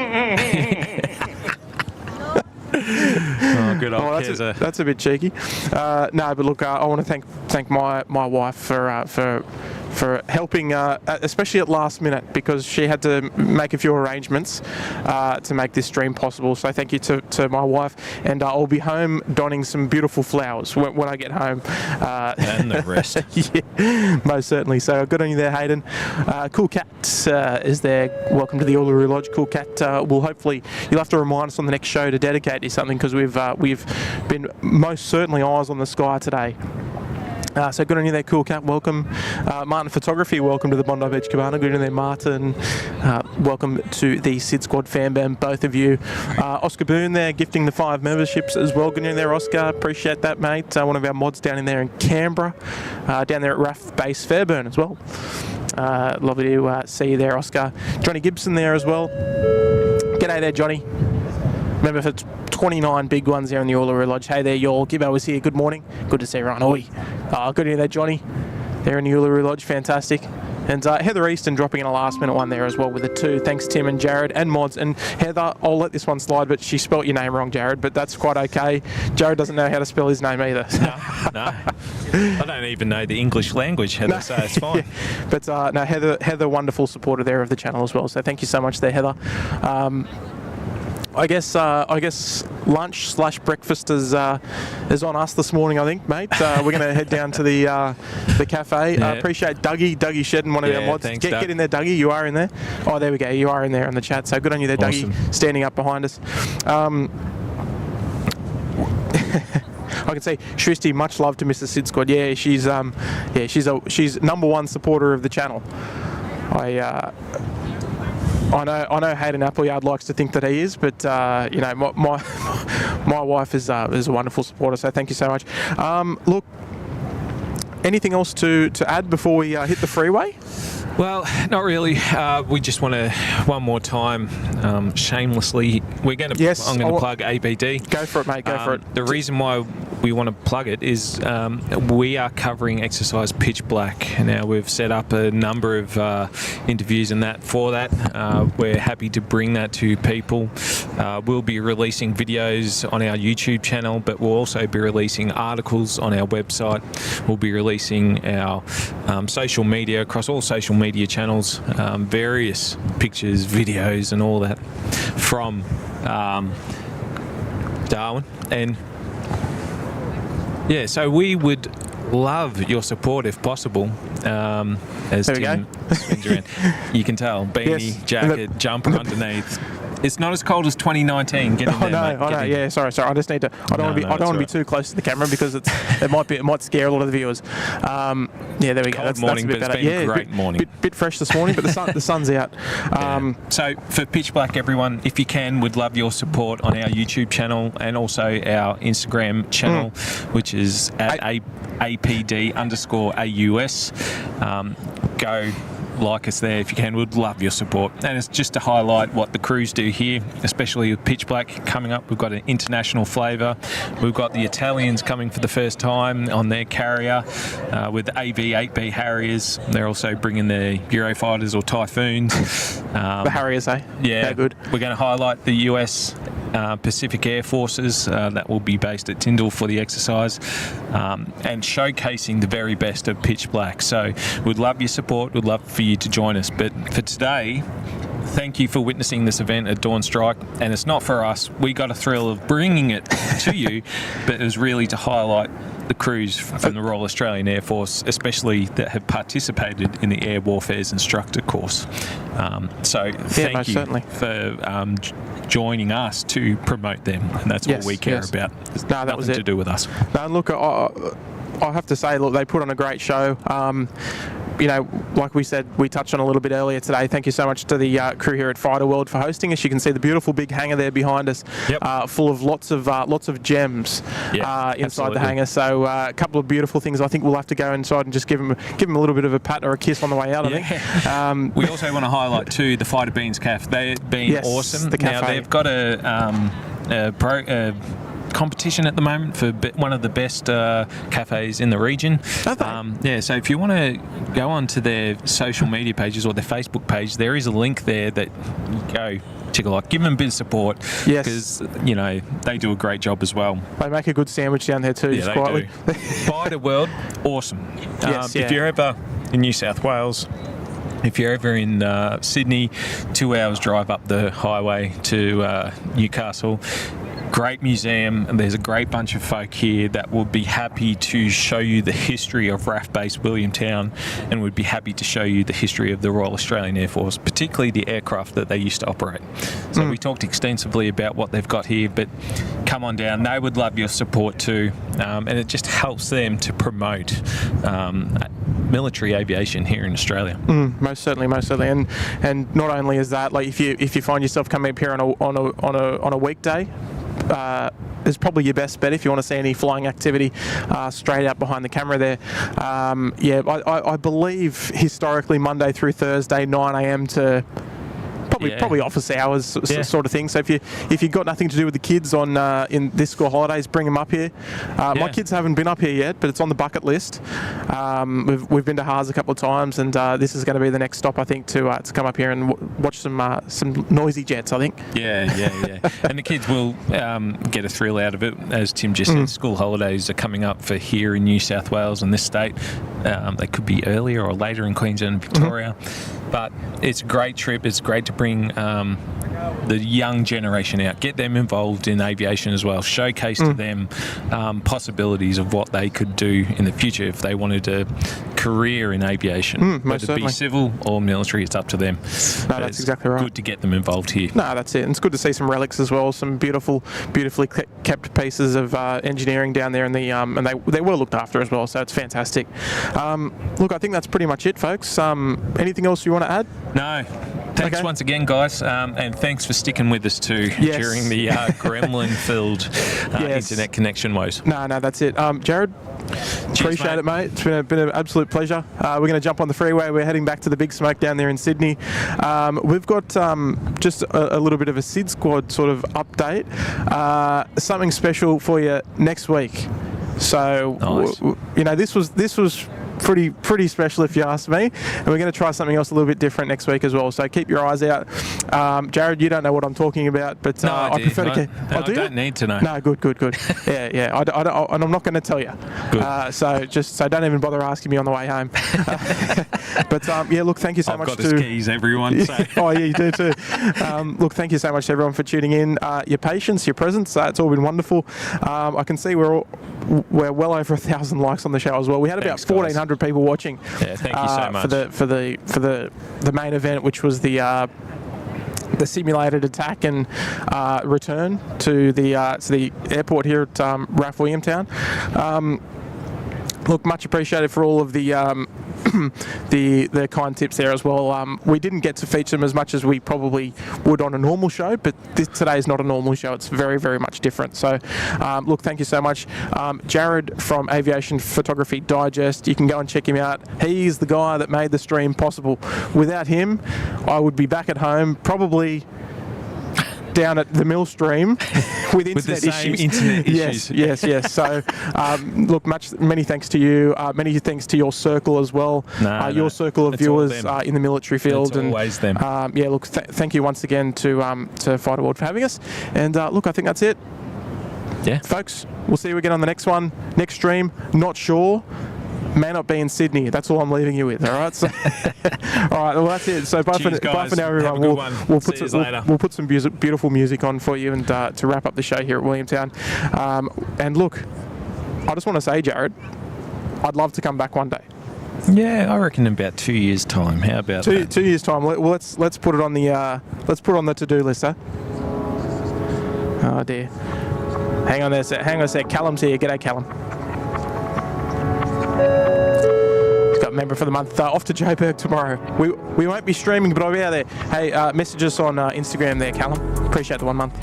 Oh, good old that's a bit cheeky. No, but look, I want to thank my wife for helping, especially at last minute, because she had to make a few arrangements to make this stream possible. So thank you to my wife, and I'll be home donning some beautiful flowers when I get home. And the rest. Yeah, most certainly. So good on you there, Hayden. Cool Cat is there. Welcome to the Uluru Lodge. Cool Cat will hopefully, you'll have to remind us on the next show to dedicate you something, because we've been most certainly eyes on the sky today. So good on you there, Cool Cat. Welcome. Martin Photography, welcome to the Bondi Beach Cabana. Good on you there, Martin. Welcome to the SydSquad fan band, both of you. Oscar Boone there, gifting the 5 memberships as well. Good on you there, Oscar. Appreciate that, mate. One of our mods down in there in Canberra. Down there at RAAF Base Fairburn as well. Lovely to see you there, Oscar. Johnny Gibson there as well. G'day there, Johnny. Remember, for 29 big ones there in the Uluru Lodge. Hey there, y'all. Gibbo was here. Good morning. Good to see everyone. Oi. Good to hear that, Johnny. There in the Uluru Lodge. Fantastic. And Heather Easton dropping in a last-minute one there as well with a 2. Thanks, Tim and Jaryd and mods. And Heather, I'll let this one slide, but she spelt your name wrong, Jaryd, but that's quite okay. Jaryd doesn't know how to spell his name either. No. I don't even know the English language, Heather, so it's fine. Yeah. But no, Heather, wonderful supporter there of the channel as well. So thank you so much there, Heather. I guess lunch/breakfast is on us this morning, I think, mate. We're going to head down to the cafe. Yeah. Appreciate Dougie Shedden, one of our mods. Thanks, get in there, Dougie. You are in there. Oh, there we go. You are in there on the chat. So good on you there, awesome. Dougie, standing up behind us. I can say, Shristi, much love to Mrs. SydSquad. Yeah, she's number 1 supporter of the channel. I know Hayden Appleyard likes to think that he is, but you know, my wife is a wonderful supporter. So thank you so much. Look, anything else to add before we hit the freeway? Well, not really. We just want to, one more time, shamelessly, we're going to. Yes, I'm going to plug ABD. Go for it, mate. Go for it. The reason why we want to plug it is we are covering exercise pitch black. Now we've set up a number of interviews and that for that. We're happy to bring that to people. We'll be releasing videos on our YouTube channel, but we'll also be releasing articles on our website. We'll be releasing our social media across all social media channels, various pictures, videos, and all that from Darwin. And yeah, so we would love your support if possible. As there we Tim spins around, you can tell beanie, Yes. jacket, jumper underneath. It's not as cold as 2019. Get in there, mate. I know. Yeah, sorry. I just need to. I don't want to be too close to the camera because it might scare a lot of the viewers. Yeah, there we go. Cold morning, that's a bit but better. it's been a Yeah, great morning. Bit fresh this morning, but the sun's out. So for Pitch Black, everyone, if you can, we'd love your support on our YouTube channel and also our Instagram channel, which is at APD_AUS. Go like us there if you can. We'd love your support. And it's just to highlight what the crews do here, especially with Pitch Black coming up. We've got an international flavour. We've got the Italians coming for the first time on their carrier with AV-8B Harriers. They're also bringing their Eurofighters or Typhoons. The Harriers, eh? Yeah, they're good. We're going to highlight the US Pacific Air Forces that will be based at Tyndall for the exercise, and showcasing the very best of Pitch Black. So we'd love your support. We'd love for you to join us. But for today, thank you for witnessing this event at Dawn Strike. And it's not for us. We got a thrill of bringing it to you, but it was really to highlight the crews from the Royal Australian Air Force, especially that have participated in the Air Warfare's instructor course. So thank you certainly for joining us to promote them, and that's all we care about. It's that was nothing it. to do with us. No, look, I have to say, look, they put on a great show. You know, like we said, we touched on a little bit earlier today. Thank you so much to the crew here at Fighter World for hosting us. You can see the beautiful big hangar there behind us, full of lots of gems inside absolutely. the hangar. So a couple of beautiful things. I think we'll have to go inside and just give them a little bit of a pat or a kiss on the way out. I think. We also want to highlight too the Fighter Beans Cafe. They've been awesome. The cafe. Now they've got a competition at the moment for one of the best cafes in the region. So if you want to go onto their social media pages or their Facebook page, there is a link there that you go check a lot. Give them a bit of support because you know they do a great job as well. They make a good sandwich down there too. Yeah, they do. Fighter World, awesome. If you're ever in New South Wales, if you're ever in Sydney, 2 hours drive up the highway to Newcastle. Great museum, and there's a great bunch of folk here that will be happy to show you the history of RAAF Base Williamtown, and would be happy to show you the history of the Royal Australian Air Force, particularly the aircraft that they used to operate. So we talked extensively about what they've got here, but come on down. They would love your support too, and it just helps them to promote military aviation here in Australia. Most certainly, and not only is that, like if you find yourself coming up here on a weekday, is probably your best bet if you want to see any flying activity straight out behind the camera there. I believe historically Monday through Thursday 9 a.m. to probably office hours sort of thing. So if you've got nothing to do with the kids on in this school holidays, bring them up here. My kids haven't been up here yet, but it's on the bucket list. We've been to Haas a couple of times, and this is going to be the next stop, I think, to come up here and watch some noisy jets, I think. Yeah. And the kids will get a thrill out of it. As Tim just said, school holidays are coming up for here in New South Wales and this state. They could be earlier or later in Queensland and Victoria. But it's a great trip. It's great to bring the young generation out, get them involved in aviation as well, showcase to them possibilities of what they could do in the future if they wanted a career in aviation. Whether it be civil or military, it's up to them. No, that's exactly right. Good to get them involved here. No, that's it. And it's good to see some relics as well, some beautifully kept pieces of engineering down there, and they were looked after as well, so it's fantastic. Look, I think that's pretty much it, folks. Anything else you want to add? No. Thanks once again, guys, and thank thanks for sticking with us too Yes. during the gremlin-filled Yes. internet connection woes. No, that's it. Jaryd, appreciate it, mate. It's been an absolute pleasure. We're going to jump on the freeway. We're heading back to the Big Smoke down there in Sydney. We've got just a little bit of a SydSquad sort of update. Something special for you next week. So, Nice. this was pretty special if you ask me, and we're going to try something else a little bit different next week as well, so keep your eyes out. Jaryd, you don't know what I'm talking about, but No, I prefer to I don't need to know. No, good. yeah, and I'm not going to tell you. So don't even bother asking me on the way home. But yeah, look, thank you so I've much got his keys, everyone. So. Oh yeah, you do too. Look, thank you so much to everyone for tuning in. Your patience, your presence, it's all been wonderful. I can see we're well over 1,000 likes on the show as well. We had Thanks, about 1,400 people watching. Yeah, thank you so much for the main event, which was the simulated attack and return to the airport here at RAAF Williamtown. Look, much appreciated for all of the the kind tips there as well. We didn't get to feature them as much as we probably would on a normal show, but today is not a normal show. It's very, very much different. So, look, thank you so much. Jaryd from Aviation Photography Digest, you can go and check him out. He's the guy that made the stream possible. Without him, I would be back at home, probably down at the mill stream with internet the same issues. internet issues. Yes. So, look, many thanks to you. Many thanks to your circle as well. Your circle of It's all viewers them. in the military field. It's always them. Yeah, look, thank you once again to Fighter World for having us. And look, I think that's it. Yeah. Folks, we'll see you again on the next one. Next stream, not sure. May not be in Sydney. That's all I'm leaving you with. All right. So, all right. Well, that's it. So bye Cheers, for now, guys. everyone. Have a good one. We'll See put yous later. we'll put some beautiful music on for you, and to wrap up the show here at Williamtown. And look, I just want to say, Jaryd, I'd love to come back one day. Yeah, I reckon in about 2 years' time. How about that? 2 years' time. Well, let's put it on the to-do list, huh? Oh dear. Hang on a sec. Callum's here. G'day, Callum. Got member for the month. Off to Joburg tomorrow. We won't be streaming, but I'll be out there. Hey, message us on Instagram there, Callum. Appreciate the 1 month.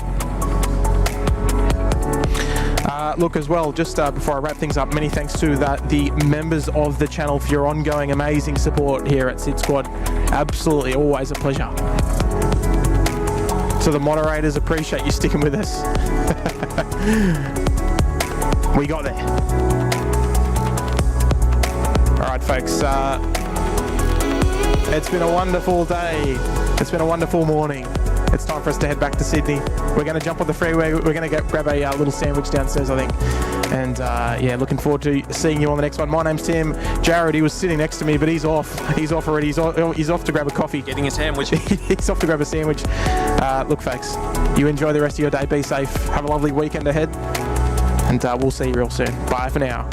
Look, as well, just before I wrap things up, many thanks to the members of the channel for your ongoing amazing support here at SydSquad. Absolutely, always a pleasure. To the moderators, appreciate you sticking with us. We got there. All right, folks. It's been a wonderful day. It's been a wonderful morning. It's time for us to head back to Sydney. We're going to jump on the freeway. We're going to grab a little sandwich downstairs, I think. And yeah, looking forward to seeing you on the next one. My name's Tim. Jaryd, he was sitting next to me, but he's off. He's off already. He's off to grab a coffee. Getting a sandwich. He's off to grab a sandwich. Look, folks, you enjoy the rest of your day. Be safe. Have a lovely weekend ahead. And we'll see you real soon. Bye for now.